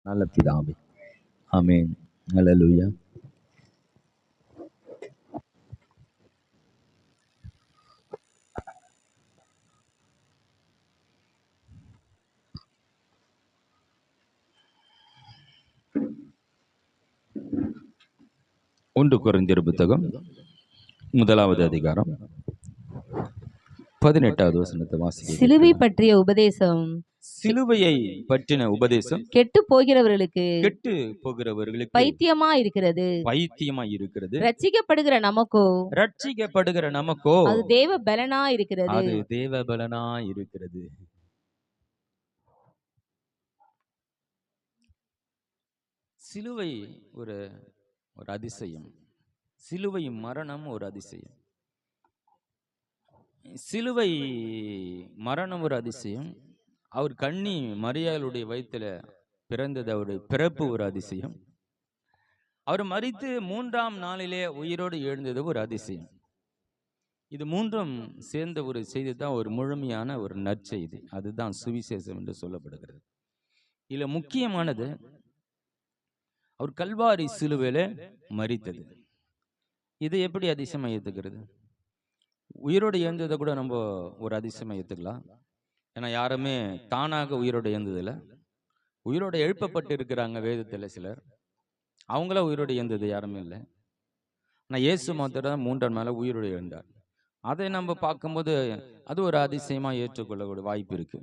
நல்ல பிதாவே, ஆமென். ஹல்லேலூயா. ஒன்று கொரிந்தியர் புத்தகம் 1வது அதிகாரம் 18வது வசனத்தை வாசிக்க சிலுவை கேட்கலாம். பற்றிய உபதேசம் சிலுவையை பற்றின உபதேசம் கெட்டு போகிறவர்களுக்கு கெட்டு போகிறவர்களுக்கு பைத்தியமா இருக்கிறது, பைத்தியமா இருக்கிறது, ரட்சிக்கப்படுகிற நமக்கோ ரட்சிக்கப்படுகிற நமக்கோ அது தேவ பலனா இருக்கிறது. அது தேவபலனா இருக்கிறது. சிலுவை ஒரு ஒரு அதிசயம். சிலுவை மரணம் ஒரு அதிசயம். சிலுவை மரணம் ஒரு அதிசயம். அவர் கண்ணி மரியாளுடைய வயித்துல பிறந்தது, அவருடைய பிறப்பு ஒரு அதிசயம். அவர் மரித்து 3ஆம் நாளிலே உயிரோடு எழுந்தது ஒரு அதிசயம். இது மூன்றும் சேர்ந்த ஒரு செய்தி தான் ஒரு முழுமையான ஒரு நற்செய்தி. அதுதான் சுவிசேஷம் என்று சொல்லப்படுகிறது. இதுல முக்கியமானது அவர் கல்வாரி சிலுவையில மரித்தது. இது எப்படி அதிசயமா ஏத்துக்கிறது? உயிரோடு எழுந்ததை கூட நம்ம ஒரு அதிசயமா ஏத்துக்கலாம். ஏன்னா யாருமே தானாக உயிரோடு எழுந்ததில்லை. உயிரோடு எழுப்பப்பட்டு இருக்கிறாங்க வேதத்துல சிலர். அவங்கள உயிரோடு எழுந்தது யாருமே இல்லை. ஆனால் இயேசு மாத்திரம் 3ஆம் நாள் உயிரோடு எழுந்தார். அதை நம்ம பார்க்கும்போது அது ஒரு அதிசயமா ஏற்றுக்கொள்ளக்கூடிய வாய்ப்பு இருக்கு.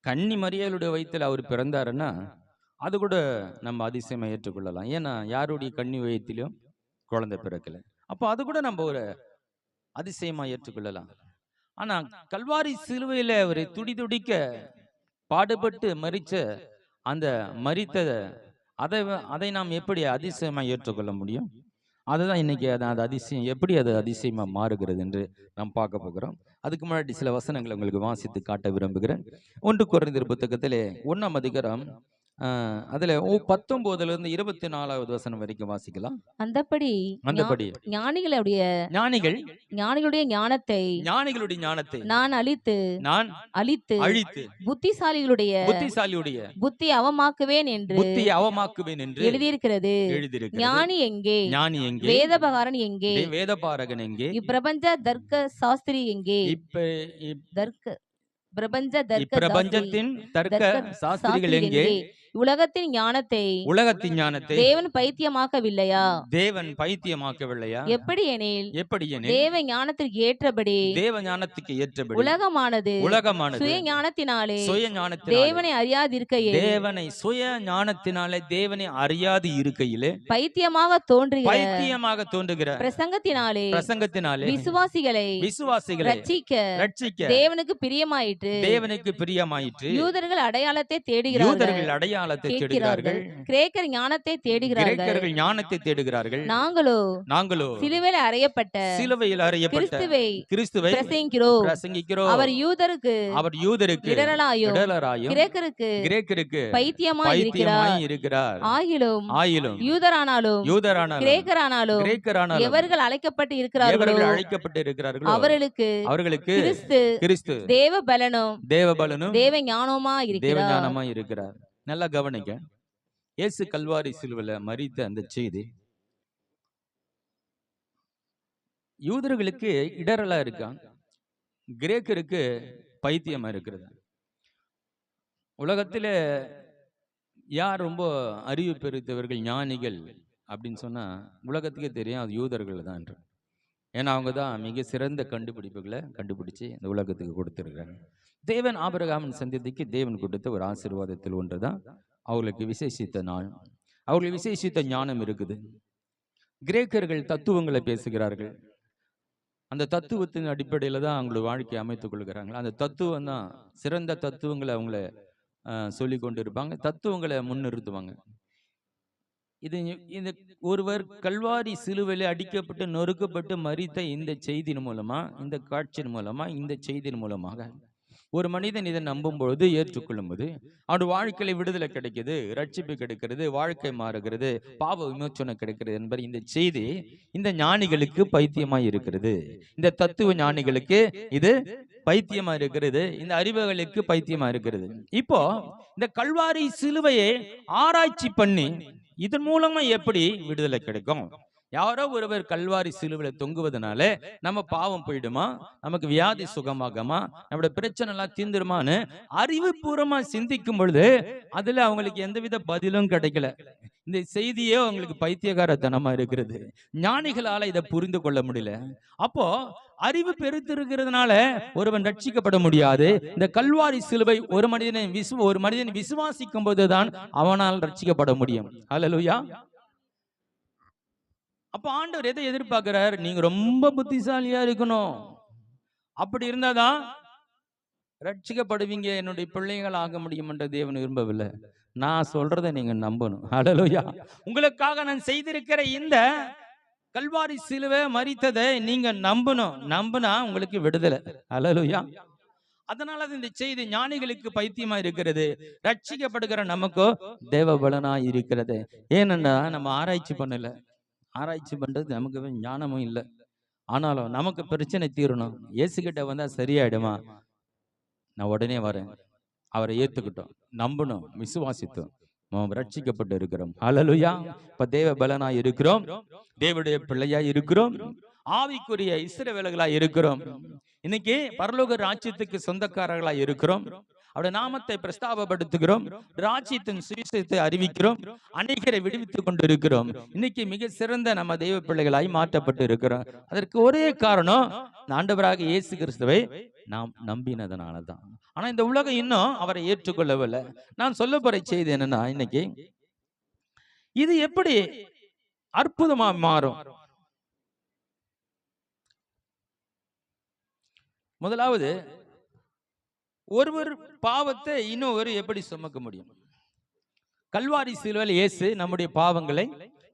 கன்னி மரியாளுடைய வயிற்றில் அவர் பிறந்தாருன்னா அது கூட நம்ம அதிசயமா ஏற்றுக்கொள்ளலாம். ஏன்னா யாருடைய கன்னி வயிற்றிலும் குழந்தை பிறக்கல. அப்போ அது கூட நம்ம ஒரு அதிசயமா ஏற்றுக்கொள்ளலாம். ஆனா கல்வாரி சிலுவையில ஒரு துடி துடிக்க பாடுபட்டு மரிச்ச அந்த மரித்த அதை நாம் எப்படி அதிசயமா ஏற்றுக்கொள்ள முடியும்? அதுதான் இன்னைக்கு அது அதிசயம் எப்படி அது அதிசயமா மாறுகிறது என்று நாம் பார்க்க போகிறோம். அதுக்கு முன்னாடி சில வசனங்களை உங்களுக்கு வாசித்து காட்ட விரும்புகிறேன். 1 கொரிந்தியர் புத்தகத்திலே 1ஆம் அதிகாரம் அதுல 19லிருந்து 24வது வசனம் வரைக்கும் வாசிக்கலாம். அந்தபடி ஞானிகளுடைய ஞானத்தை நான் அழித்து புத்திசாலிகளுடைய புத்தி அவமாக்குவேன் என்று எழுதியிருக்கிறது. ஞானி எங்கே? வேதபாரகன் எங்கே? இப்பிரபஞ்ச தர்க்க சாஸ்திரி எங்கே? பிரபஞ்சத்தின் தர்க்க சாஸ்திரிகள் எங்கே? உலகத்தின் ஞானத்தை தேவன் பைத்தியமாக்கவில்லையா? எப்படி எனில் தேவ ஞானத்திற்கு ஏற்றபடி உலகமானது சுய ஞானத்தினாலே தேவனை அறியாது இருக்கையிலே பைத்தியமாக தோன்றுகிற பிரசங்கத்தினாலே விசுவாசிகளை ரட்சிக்க தேவனுக்கு பிரியமாயிற்று. யூதர்கள் அடையாளத்தை தேடுகிறார்கள், கிரேக்கர் ஞானத்தை தேடுகிறார்கள். நாங்களோ சிலுவையில் அறையப்பட்ட கிறிஸ்துவை பிரசங்கிக்கிறோம். அவர் யூதருக்கு இடறலாயும் கிரேக்கருக்கு பைத்தியமாய் இருக்கிறார். ஆகிலும் யூதரானாலும் கிரேக்கரானாலும் எவர்கள் அழைக்கப்பட்டு இருக்கிறார்களோ அவர்களுக்கு கிறிஸ்து தேவ பலனும் தேவ ஞானமா இருக்கிறார். நல்லா கவனிக்க. இயேசு கல்வாரி சிலுவையில மரித்த அந்த செய்தி யூதர்களுக்கு இடரலா இருக்கான், கிரேக்கருக்கு பைத்தியமா இருக்கிறது. உலகத்திலே யார் ரொம்ப அறிவு பெருத்தவர்கள், ஞானிகள் அப்படின்னு சொன்னா உலகத்துக்கே தெரியும் அது யூதர்கள் தான். ஏன்னா அவங்க தான் மிக சிறந்த கண்டுபிடிப்புகளை கண்டுபிடிச்சு இந்த உலகத்துக்கு கொடுத்துருக்காங்க. தேவன் ஆபிரகாமின் சந்ததிக்கு தேவன் கொடுத்த ஒரு ஆசீர்வாதத்தில் ஒன்று தான் அவர்களுக்கு விசேஷித்த நாள், அவர்களுக்கு விசேஷித்த ஞானம் இருக்குது. கிரேக்கர்கள் தத்துவங்களை பேசுகிறார்கள். அந்த தத்துவத்தின் அடிப்படையில் தான் அவங்களோட வாழ்க்கையை அமைத்துக் கொள்கிறாங்க. அந்த தத்துவம் தான் சிறந்த தத்துவங்களை அவங்கள சொல்லி கொண்டு இருப்பாங்க, தத்துவங்களை முன்னிறுத்துவாங்க. இந்த ஒருவர் கல்வாரி சிலுவையில் அடிக்கப்பட்டு நொறுக்கப்பட்டு மரித்த இந்த செய்தியின் மூலமா, இந்த காட்சியின் மூலமா, இந்த செய்தியின் மூலமாக ஒரு மனிதன் இதை நம்பும் பொழுது, ஏற்றுக்கொள்ளும் போது அவன் வாழ்க்கையில விடுதலை கிடைக்குது, ரட்சிப்பு கிடைக்கிறது, வாழ்க்கை மாறுகிறது, பாவ விமோச்சனம் கிடைக்கிறது என்பது இந்த செய்தி இந்த ஞானிகளுக்கு பைத்தியமாய் இருக்கிறது. இந்த தத்துவ ஞானிகளுக்கு இது பைத்தியமா இருக்கிறது. இந்த அறிவுகளுக்கு பைத்தியமா இருக்கிறது. இப்போ இந்த கல்வாரி சிலுவையை ஆராய்ச்சி பண்ணி இதன் மூலமா எப்படி விடுதலை கிடைக்கும்? யாரோ ஒருவர் கல்வாரி சிலுவையில தொங்குவதனால நம்ம பாவம் போயிடுமா, நமக்கு வியாதி சுகமாகுமா, நம்மளோட பிரச்சனை எல்லாம் தீர்ந்துருமான்னு அறிவுபூர்வமா சிந்திக்கும் பொழுது அதுல அவங்களுக்கு எந்தவித பதிலும் கிடைக்கல. இந்த செய்தியே அவங்களுக்கு பைத்தியகாரத்தனமா இருக்கிறது. ஞானிகளால இதை புரிந்து கொள்ள முடியல. அப்போ அறிவு பெருத்திருக்கிறதுனால ஒருவன் ரட்சிக்கப்பட முடியாது. இந்த கல்வாரி சிலுவை ஒரு மனிதன் விசுவாசிக்கும் போதுதான் அவனால் ரட்சிக்கப்பட முடியும். அல்லேலூயா. அப்ப ஆண்டவர் எதை எதிர்பார்க்கிறார்? நீங்க ரொம்ப புத்திசாலியா இருக்கணும். அப்படி இருந்தாதான் ரட்சிக்கப்படுவீங்க, என்னுடைய பிள்ளைகள் ஆக முடியும் என்று தேவன் விரும்பவில்லை. நான் சொல்றதை நீங்க நம்பணும். அல்லேலூயா. உங்களுக்காக நான் செய்திருக்கிற இந்த கல்வாரி சிலுவை மரித்ததை நீங்க நம்பணும். நம்பினா உங்களுக்கு விடுதலை. அல்லேலூயா. அதனால இந்த செய்தி ஞானிகளுக்கு பைத்தியமா இருக்கிறது, ரட்சிக்கப்படுகிற நமக்கோ தேவ பலனா இருக்கிறது. ஏனென்றா நம்ம ஆராய்ச்சி பண்ணல. ஆராய்ச்சி பண்றது நமக்கு ஞானமும் இல்லை. ஆனாலும் நமக்கு பிரச்சனை தீரணும். இயேசுகிட்ட வந்தா சரியாயிடுமா? நான் உடனே வரேன். அவரை ஏத்துக்கிட்டோம், நம்பணும், விசுவாசித்தோம், ரட்சிக்கப்பட்டு இருக்கிறோம். அல்லேலூயா. இப்ப தேவ பலனாய் இருக்கிறோம், தேவனுடைய பிள்ளையாய் இருக்கிறோம், ஆவிக்குரிய இஸ்ரவேலர்களாய் இருக்கிறோம். இன்னைக்கு பரலோக ராஜ்யத்துக்கு சொந்தக்காரர்களாய் இருக்கிறோம். அவருடைய நாமத்தை பிரஸ்தாபப்படுத்துகிறோம், ராஜ்யத்தின் சுவிசேஷத்தை அறிவிக்கிறோம், அநேகரை விடுவித்துக் கொண்டிருக்கிறோம். இன்னைக்கு மிக சிறந்த நம்ம தெய்வ பிள்ளைகளாய் மாற்றப்பட்டு இருக்கிறோம். அதற்கு ஒரே காரணம் ஆண்டவராக இயேசு கிறிஸ்துவை நாம் நம்பினதனாலதான். ஆனா இந்த உலகம் இன்னும் அவரை ஏற்றுக்கொள்ளவில்லை. நான் சொல்ல போற செய்தி என்னன்னா, இன்னைக்கு இது எப்படி அற்புதமா மாறும்? முதலாவது, ஒருவர் பாவத்தை இன்னொரு எப்படி சுமக்க முடியும்? கல்வாரி சிலுவையில் இயேசு நம்முடைய பாவங்களை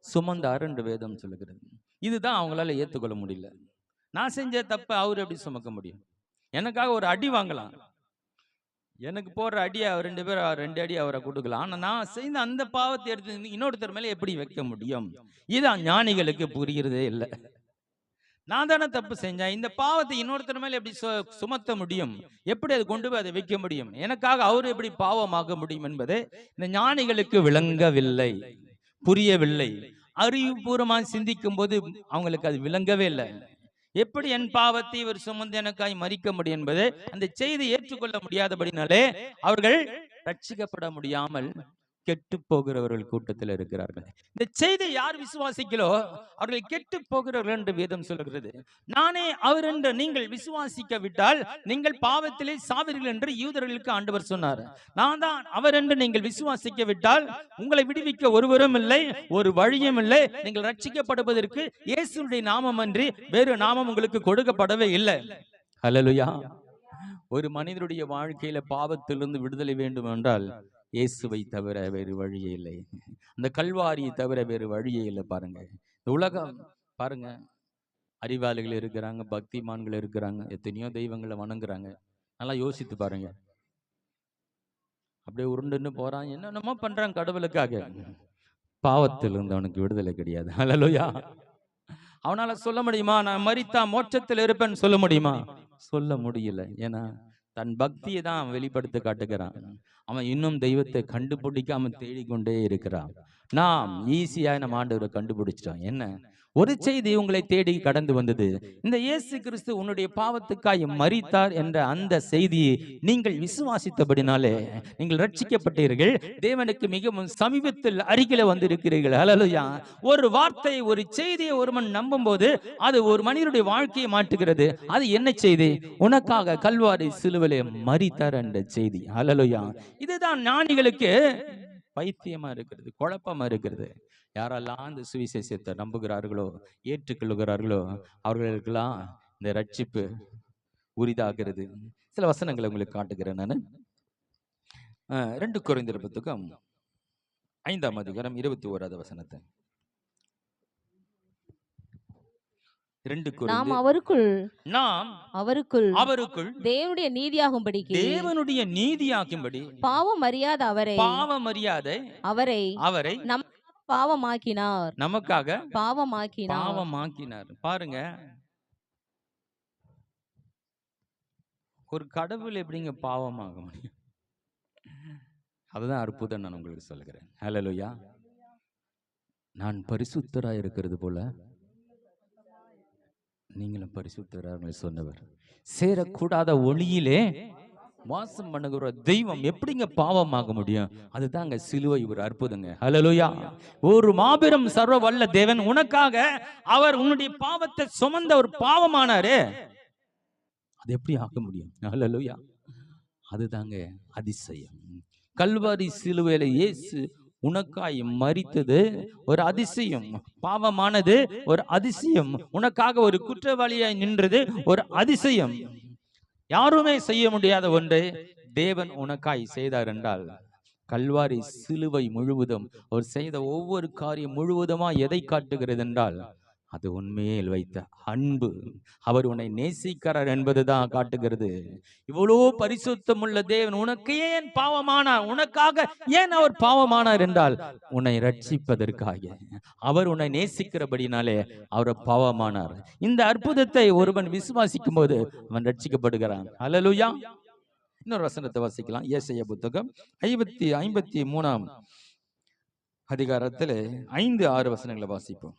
சுமந்தார் என்று வேதம் சொல்லுகிறது. இதுதான் அவங்களால ஏற்றுக்கொள்ள முடியல. நான் செஞ்ச தப்ப அவர் எப்படி சுமக்க முடியும்? எனக்காக ஒரு அடி வாங்கலாம், எனக்கு போடுற அடியை ரெண்டு பேர் 2 அடி அவரை கொடுக்கலாம். ஆனா நான் செய்த அந்த பாவத்தை எடுத்து இன்னொருத்தர் மேல எப்படி வைக்க முடியும்? இதான் ஞானிகளுக்கு புரிகிறதே இல்லை. நான் தானே தப்பு செஞ்சேன், இந்த பாவத்தை இன்னொருத்தர் மேல எப்படி சுமத்த முடியும்? எப்படி அதை கொண்டு போய் அதை வைக்க முடியும்? எனக்காக அவர் எப்படி பாவமாக முடியும் என்பது இந்த ஞானிகளுக்கு விளங்கவில்லை, புரியவில்லை. அறிவுபூர்வமாக சிந்திக்கும் போது அவங்களுக்கு அது விளங்கவே இல்லை. எப்படி என் பாவத்தை இவர் சுமந்து எனக்காய் மரிக்க முடியும் என்பது அந்த செய்தி ஏற்றுக்கொள்ள முடியாதபடினாலே அவர்கள் ரட்சிக்கப்பட முடியாமல் கெட்டு போகிறவர்கள் கூட்டத்தில் இருக்கிறார்கள். இந்த செய்தி யார் விசுவாசிக்கலோ அவர்கள் கெட்டு போகிறவர்கள் என்று வேதம் சொல்கிறது. நானே அவர் என்று நீங்கள் விசுவாசிக்க விட்டால் நீங்கள் பாவத்திலே சாவீர்கள் என்று யூதர்களுக்கு ஆண்டவர் சொன்னார். நான் தான் அவர் என்று நீங்கள் விசுவாசிக்க விட்டால் உங்களை விடுவிக்க ஒருவரும் இல்லை, ஒரு வழியும் இல்லை. நீங்கள் ரட்சிக்கப்படுவதற்கு இயேசுவுடைய நாமம் அன்றி வேறு நாமம் உங்களுக்கு கொடுக்கப்படவே இல்லை. அல்லேலூயா. ஒரு மனிதனுடைய வாழ்க்கையில பாவத்திலிருந்து விடுதலை வேண்டும் என்றால் இயேசுவை தவிர வேறு வழியே இல்லை. அந்த கல்வாரியை தவிர வேறு வழியே இல்லை. பாருங்க, இந்த உலகம் பாருங்க, அறிவாளிகள் இருக்கிறாங்க, பக்திமான்கள் இருக்கிறாங்க, எத்தனையோ தெய்வங்களை வணங்குறாங்க. நல்லா யோசித்து பாருங்க. அப்படியே உருண்டுன்னு போறான், என்னென்னமோ பண்றான் கடவுளுக்காக. பாவத்தில் இருந்து அவனுக்கு விடுதலை கிடையாது. அல்லேலூயா. அவனால சொல்ல முடியுமா நான் மரித்தா மோட்சத்தில் இருப்பேன்னு சொல்ல முடியுமா? சொல்ல முடியல. ஏன்னா தன் பக்தியை தான் அவன் வெளிப்படுத்த காட்டுகிறான். அவன் இன்னும் தெய்வத்தை கண்டுபிடிக்காம தேடிக்கொண்டே இருக்கிறான். நாம் ஈஸியா நம்ம ஆண்டவரை கண்டுபிடிச்சிட்டோம். என்ன ஒரு செய்தி உங்களை தேடி கடந்து வந்தது, இந்த இயேசு கிறிஸ்து உன்னுடைய பாவத்துக்காய் மரித்தார் என்ற அந்த செய்தியை நீங்கள் விசுவாசித்தபடினாலே நீங்கள் ரட்சிக்கப்பட்டீர்கள். தேவனுக்கு மிகவும் சமீபத்தில் அருகில வந்திருக்கிறீர்கள். அல்லேலூயா. ஒரு வார்த்தை, ஒரு செய்தியை ஒருவன் நம்பும் போது அது ஒரு மனிதனுடைய வாழ்க்கையை மாற்றுகிறது. அது என்ன செய்தி? உனக்காக கல்வாரி சிலுவையிலே மரித்தார் என்ற செய்தி. அல்லேலூயா. இதுதான் ஞானிகளுக்கு பைத்தியமா இருக்கிறது, குழப்பமா இருக்கிறது. யாரெல்லாம் இந்த சுவிசேஷத்தை நம்புகிறார்களோ, ஏற்றுக்கொள்கிறார்களோ அவர்களுக்கெல்லாம் இந்த ரட்சிப்பு உரிதாகிறது. சில வசனங்களை உங்களுக்கு காட்டுகிறேன் நான். 2 கொரிந்தியர் புத்தகம் 5ஆம் அதிகாரம் 21வது வசனத்தை. நாம் அவருக்குள் தேவனுடைய நீதியாகும்படி பாவம் அறியாத அவரை நமக்காக பாவமாக்கினார். பாருங்க, ஒரு கடவுள் எப்படிங்க பாவமாக முடியும்? அதுதான் அற்புதம். நான் உங்களுக்கு சொல்லுகிறேன். ஹல்லேலூயா. நான் பரிசுத்தராய் இருக்கிறது போல நீங்களும் பரிசுத்தராய் சொன்னவர். சேரக்கூடாத ஒளியிலே வாசம் பண்ணுகிற தெய்வம் எப்படிங்க பாவமாக முடியும்? அதுதாங்க சிலுவை ஒரு அற்புதங்க. ஹல்லேலூயா. ஒரு மாபெரும் சர்வ வல்ல தேவன் உனக்காக அவர் உன்னுடைய பாவத்தை சுமந்த ஒரு பாவமானாரே, அது எப்படி ஆக முடியும்? ஹல்லேலூயா. அதுதாங்க அதிசயம். கல்வாரி சிலுவையில இயேசு உனக்காய் மரித்தது ஒரு அதிசயம். பாவமானது ஒரு அதிசயம். உனக்காக ஒரு குற்றவாளியாய் நின்றது ஒரு அதிசயம். யாருமே செய்ய முடியாத ஒன்றை தேவன் உனக்காய் செய்தார் என்றால், கல்வாரி சிலுவை முழுவதும் அவர் செய்த ஒவ்வொரு காரியம் முழுவதுமா எதை காட்டுகிறது என்றால், அது உண்மையில் வைத்த அன்பு. அவர் உன்னை நேசிக்கிறார் என்பதுதான் காட்டுகிறது. இவ்வளோ பரிசுத்தம் உள்ள தேவன் உனக்கு ஏன் பாவமானார்? உனக்காக ஏன் அவர் பாவமானார் என்றால், உன்னை ரட்சிப்பதற்காக. அவர் உன்னை நேசிக்கிறபடினாலே அவர் பாவமானார். இந்த அற்புதத்தை ஒருவன் விசுவாசிக்கும் போது அவன் ரட்சிக்கப்படுகிறான். ஹல்லேலூயா. இன்னொரு வசனத்தை வாசிக்கலாம். ஏசாயா புத்தகம் 53ஆம் அதிகாரத்தில் 5-6 வசனங்களை வாசிப்போம்.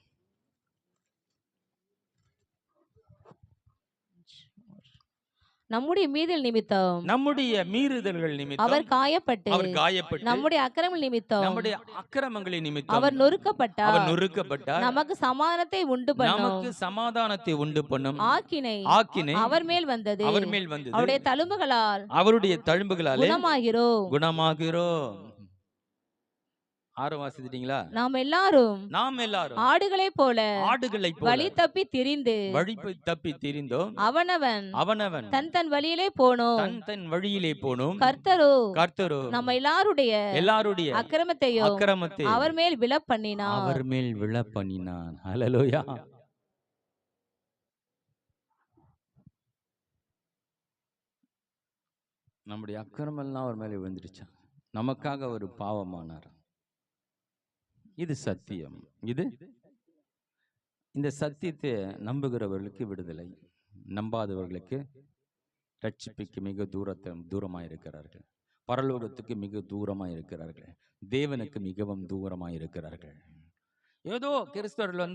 நம்முடைய மீறுதல்கள் நிமித்தம் அவர் காயப்பட்டு நம்முடைய அக்கிரமங்களின் நிமித்தம் அவர் நொறுக்கப்பட்டார். நமக்கு சமாதானத்தை உண்டு பண்ணும் ஆக்கினை அவர் மேல் வந்தது. அவருடைய தழும்புகளால் குணமாகிறோம். வாசிட்டீங்களா? நாம் எல்லாரும் ஆடுகளை போல வழி தப்பி திரிந்தோம். அவனவன் தன் வழியிலே போனோம். கர்த்தரோ நம்ம எல்லாருடைய அக்கிரமத்தையும் அவர் மேல் விழ பண்ணினார். ஹல்லேலூயா. நம்முடைய அக்கிரமம் எல்லாம் அவர் மேலே விழுந்துருச்சான். நமக்காக ஒரு பாவமானார். இது சத்தியம். இந்த சத்தியத்தை நம்புகிறவர்களுக்கு விடுதலை, நம்பாதவர்களுக்கு ரட்சிப்புக்கு மிக தூரமாக இருக்கிறார்கள். பரலோகத்துக்கு மிக தூரமாக இருக்கிறார்கள். தேவனுக்கு மிகவும் தூரமாக இருக்கிறார்கள். ஏதோ கிறிஸ்தவர்கள்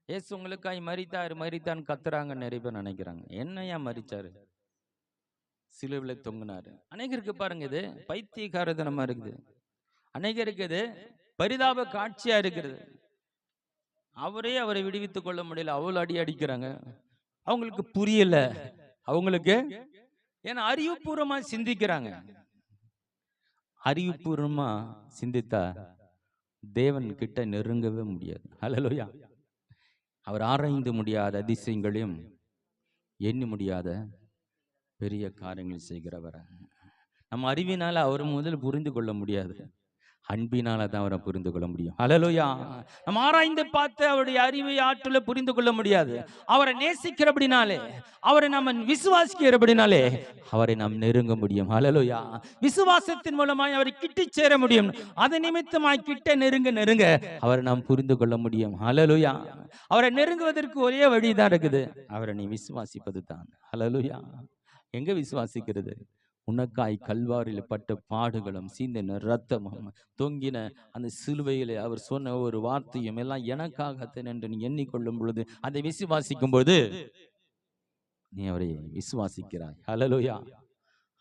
இயேசு உங்களுக்காய் மரித்தான்னு கத்துறாங்க. நிறைய பேர் நினைக்கிறாங்க, என்னையா மரிச்சாரு? சிலுவையில் தொங்குனாரு. அநேகருக்கு பாருங்க இது பைத்தியக்காரத்தனமா இருக்குது. அநேகருக்கு இது பரிதாப காட்சியா இருக்கிறது. அவரை விடுவித்துக் கொள்ள முடியல, அவ்வளவு அடிக்கிறாங்க. அவங்களுக்கு புரியல. அவங்களுக்கு ஏன்னா அறிவுபூர்வமா சிந்திக்கிறாங்க. அறிவுபூர்வமா சிந்தித்தா தேவன் கிட்ட நெருங்கவே முடியாது. ஹல்லேலூயா. அவர் ஆராய்ந்து முடியாத அதிசயங்களையும் எண்ணி முடியாத பெரிய காரியங்கள் செய்கிறவர். நம்ம அறிவினால அவர் முதல் புரிந்து கொள்ள முடியாது. அன்பினால தான் அவரை புரிந்து கொள்ள முடியும். ஹல்லேலூயா. நம்ம ஆராய்ந்து பார்த்து அவருடைய அறிவை ஆற்றலை புரிந்து கொள்ள முடியாது. அவரை நேசிக்கிறபடினாலே, அவரை நம்ம விசுவாசிக்கிறபடினாலே அவரை நாம் நெருங்க முடியும். ஹல்லேலூயா. விசுவாசத்தின் மூலமாய் அவரை கிட்டி சேர முடியும். அது நிமித்தமாய் கிட்ட நெருங்க அவரை நாம் புரிந்து கொள்ள முடியும். ஹல்லேலூயா. அவரை நெருங்குவதற்கு ஒரே வழிதான் இருக்குது, அவரை நீ விசுவாசிப்பது தான். ஹல்லேலூயா. எங்க விசுவாசிக்கிறது? உனக்காய் கல்வாரியில் பட்ட பாடுகளும் சீந்தின ரத்தமும் தொங்கின அந்த சிலுவையிலே அவர் சொன்ன ஒரு வார்த்தையும் எல்லாம் எனக்காகத்தான் என்று நீ எண்ணிக்கொள்ளும் பொழுது, அதை விசுவாசிக்கும் போது நீ அவரை விசுவாசிக்கிறாய். ஹல்லேலூயா.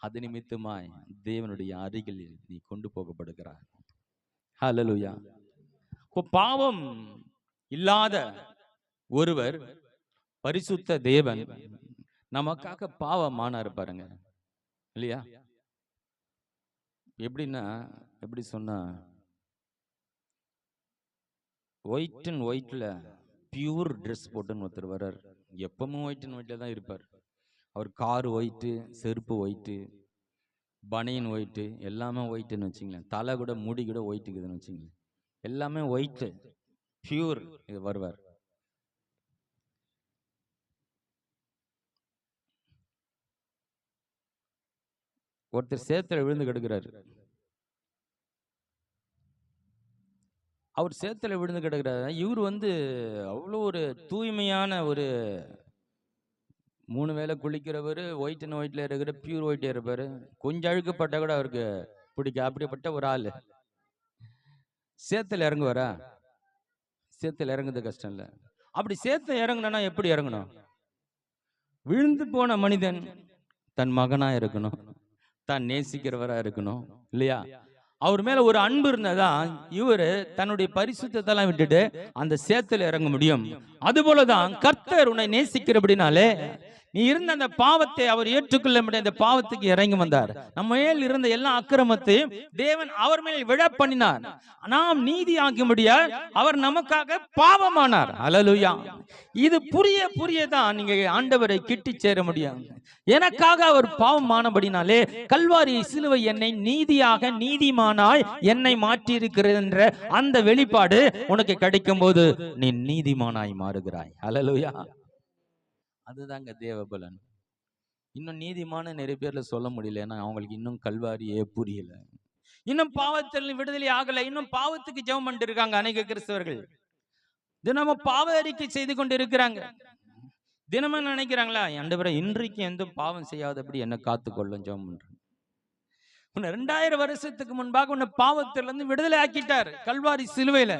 அது நிமித்தமாய் தேவனுடைய அருகில் நீ கொண்டு போகப்படுகிறாய். ஹல்லேலூயா. பாவம் இல்லாத ஒருவர், பரிசுத்த தேவன் நமக்காக பாவமானார் பாருங்க, இல்லையா? எப்படின்னா, எப்படி சொன்னா, ஒயிட் அண்ட் ஒயிட்ல பியூர் ட்ரெஸ் போட்டுன்னு ஒருத்தர் வர்றார். எப்பவும் ஒயிட் அண்ட் ஒயிட்ல தான் இருப்பார். அவர் கார் ஒயிட்டு, செருப்பு ஒயிட்டு, பனியன் ஒயிட்டு, எல்லாமே ஒயிட்டுன்னு வச்சுங்களேன். தலை கூட முடி கூட ஒயிட்டுக்குதுன்னு வச்சுங்களேன். எல்லாமே ஒயிட்டு, பியூர். இது வருவார். ஒருத்தர் சேத்துல விழுந்து கிடக்கிறாரு. அவர் சேத்துல விழுந்து கிடக்கிறாரு. இவர் அவ்வளோ ஒரு தூய்மையான ஒரு 3 வேளை குளிக்கிறவர், ஒயிட் அண்ட் ஒயிட்ல இருக்கிற பியூர் ஒயிட்டே இருப்பாரு. கொஞ்சம் அழுக்கப்பட்டா கூட அவருக்கு பிடிக்கும். அப்படிப்பட்ட ஒரு ஆளு சேத்துல இறங்குவாரா? சேத்துல இறங்குறது கஷ்டம் இல்ல. அப்படி சேத்துல இறங்கணும்னா எப்படி இறங்கணும்? விழுந்து போன மனிதன் தன் மகனா இருக்கணும், தான் நேசிக்கிறவரா இருக்கணும் இல்லையா? அவர் மேல ஒரு அன்பு இருந்ததான் இவரு தன்னுடைய பரிசுத்தத்தெல்லாம் விட்டுட்டு அந்த சேத்துல இறங்க முடியும். அதுபோலதான் கர்த்தர் உன்னை நேசிக்கிறபடினாலே நீ இருந்த அந்த பாவத்தை அவர் ஏற்றுக்கொள்ள முடியாத அந்த பாவத்துக்கு இறங்கி வந்தார். நம்ம மேல் இருந்த எல்லா அக்கிரமத்தையும் தேவன் அவர் மேல் விழ பண்ணினார். நாம் நீதி ஆக முடியாது, அவர் நமக்காக பாவமானார். அல்லேலூயா. இது புரியதான் நீங்க ஆண்டவரை கிட்டி சேர முடியும். எனக்காக அவர் பாவமானபடினாலே கல்வாரி சிலுவை என்னை நீதியாக நீதிமானாய் என்னை மாற்றி இருக்கிறது என்ற அந்த வெளிப்பாடு உனக்கு கிடைக்கும் போது நீ நீதிமானாய் மாறுகிறாய். அல்லேலூயா. அதுதாங்க தேவபலன். இன்னும் நீதிமான நிறைய பேர்ல சொல்ல முடியல. ஏன்னா அவங்களுக்கு இன்னும் கல்வாரியே புரியல, இன்னும் பாவத்தில் விடுதலை ஆகல, இன்னும் பாவத்துக்கு ஜெபம் பண்ணிட்டு இருக்காங்க. அநேக கிறிஸ்தவர்கள் தினமும் பாவ அறிக்கை செய்து கொண்டு இருக்கிறாங்க. தினமும் நினைக்கிறாங்களா, ஆண்டவரே இன்றைக்கு எந்த பாவம் செய்யாதபடி என்ன காத்துக்கொள்ளும் ஜெபம் பண்றேன். 2000 வருஷத்துக்கு முன்பாக உன்னை பாவத்திலிருந்து விடுதலை ஆக்கிட்டார் கல்வாரி சிலுவையில.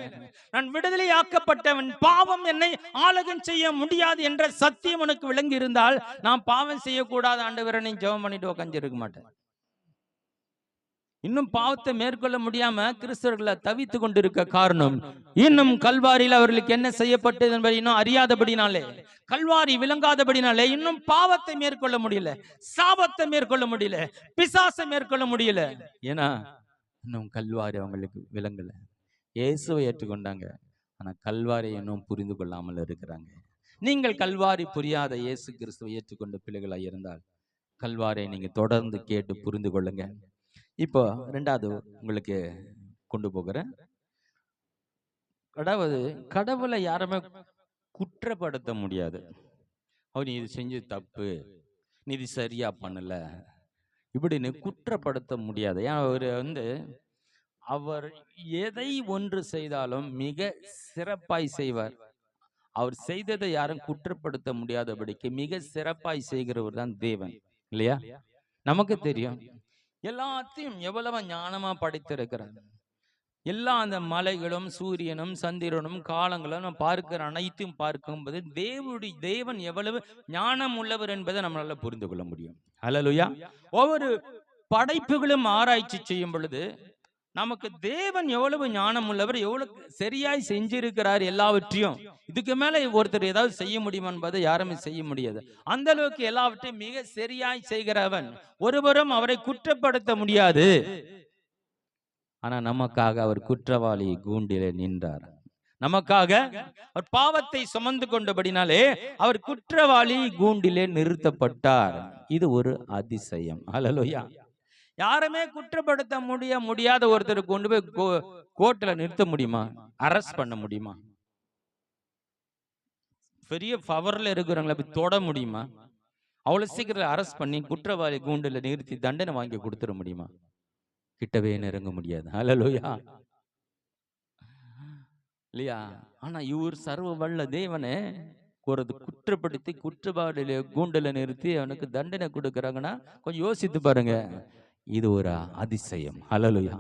நான் விடுதலை ஆக்கப்பட்டவன், பாவம் என்னை ஆளுகை செய்ய முடியாது என்ற சத்தியம் உனக்கு விளங்கி இருந்தால் நான் பாவம் செய்யக்கூடாது ஆண்டவரை நீ ஜெபம் பண்ணிட்டு உட்கார்ந்திருக்க மாட்டேன். இன்னும் பாவத்தை மேற்கொள்ள முடியாம கிறிஸ்தவர்களை தவித்து கொண்டிருக்க காரணம் இன்னும் கல்வாரியில் அவர்களுக்கு என்ன செய்யப்பட்டது என்பதை இன்னும் அறியாதபடினாலே, கல்வாரி விளங்காதபடினாலே இன்னும் பாவத்தை மேற்கொள்ள முடியல, சாபத்தை மேற்கொள்ள முடியல, பிசாசை மேற்கொள்ள முடியல. ஏன்னா இன்னும் கல்வாரி அவங்களுக்கு விளங்கல. இயேசுவை ஏற்றுக்கொண்டாங்க, ஆனா கல்வாரி இன்னும் புரிந்து கொள்ளாமல் இருக்கிறாங்க. நீங்கள் கல்வாரி புரியாத இயேசு கிறிஸ்துவை ஏற்றுக்கொண்ட பிள்ளைகளாக இருந்தால் கல்வாரியை நீங்க தொடர்ந்து கேட்டு புரிந்து கொள்ளுங்க. இப்போ 2வது உங்களுக்கு கொண்டு போகிறேன். அதாவது கடவுளை யாருமே குற்றப்படுத்த முடியாது. அவர் நீ இது செஞ்சு தப்பு, நீ இது சரியா பண்ணல, இப்படின்னு குற்றப்படுத்த முடியாது. ஏன் அவர் எதை ஒன்று செய்தாலும் மிக சிறப்பாய் செய்வார். அவர் செய்ததை யாரும் குற்றப்படுத்த முடியாதபடிக்கு மிக சிறப்பாய் செய்கிறவர் தான் தேவன் இல்லையா? நமக்கு தெரியும் எல்லாத்தையும் எவ்வளவு ஞானமா படைத்திருக்கிறார். எல்லா அந்த மலைகளும் சூரியனும் சந்திரனும் காலங்களும் நம்ம பார்க்கிற அனைத்தையும் பார்க்கும்போது தேவன் எவ்வளவு ஞானம் உள்ளவர் என்பதை நம்மளால புரிந்து கொள்ள முடியும். அல்லேலூயா. ஒவ்வொரு படைப்புகளும் ஆராய்ச்சி செய்யும் பொழுது நமக்கு தேவன் எவ்வளவு ஞானம் உள்ளவர், எவ்வளவு சரியாய் செஞ்சிருக்கிறார் எல்லாவற்றையும். இதுக்கு மேல ஒருத்தர் ஏதாவது செய்ய முடியுமா என்பதை யாருமே செய்ய முடியாது. அந்த அளவுக்கு எல்லாவற்றையும் மிக சரியாய் செய்கிறவன். ஒருவரும் அவரை குற்றப்படுத்த முடியாது. ஆனா நமக்காக அவர் குற்றவாளி கூண்டிலே நின்றார். நமக்காக அவர் பாவத்தை சுமந்து கொண்டபடினாலே அவர் குற்றவாளி கூண்டிலே நிறுத்தப்பட்டார். இது ஒரு அதிசயம். அல்லேலூயா. யாருமே குற்றப்படுத்த முடியாத ஒருத்தர் கொண்டு போய் கோர்ட்ல நிறுத்த முடியுமா? அரெஸ்ட் பண்ண முடியுமா? பெரிய பவர்ல இருக்கிறவங்களை போய் தொட முடியுமா? அவ்வளவு சீக்கிரம் அரெஸ்ட் பண்ணி குற்றவாளி கூண்டுல நிறுத்தி தண்டனை வாங்கி கொடுத்துட முடியுமா? கிட்டவே நெருங்க முடியாது. அல்லேலூயா. இல்லையா? ஆனா இவர் சர்வ வல்ல தேவனே குற்றப்படுத்தி குற்றவாளியில கூண்டுல நிறுத்தி அவனுக்கு தண்டனை கொடுக்கறாங்கன்னா கொஞ்சம் யோசித்து பாருங்க. இது ஒரு அதிசயம். அல்லேலூயா.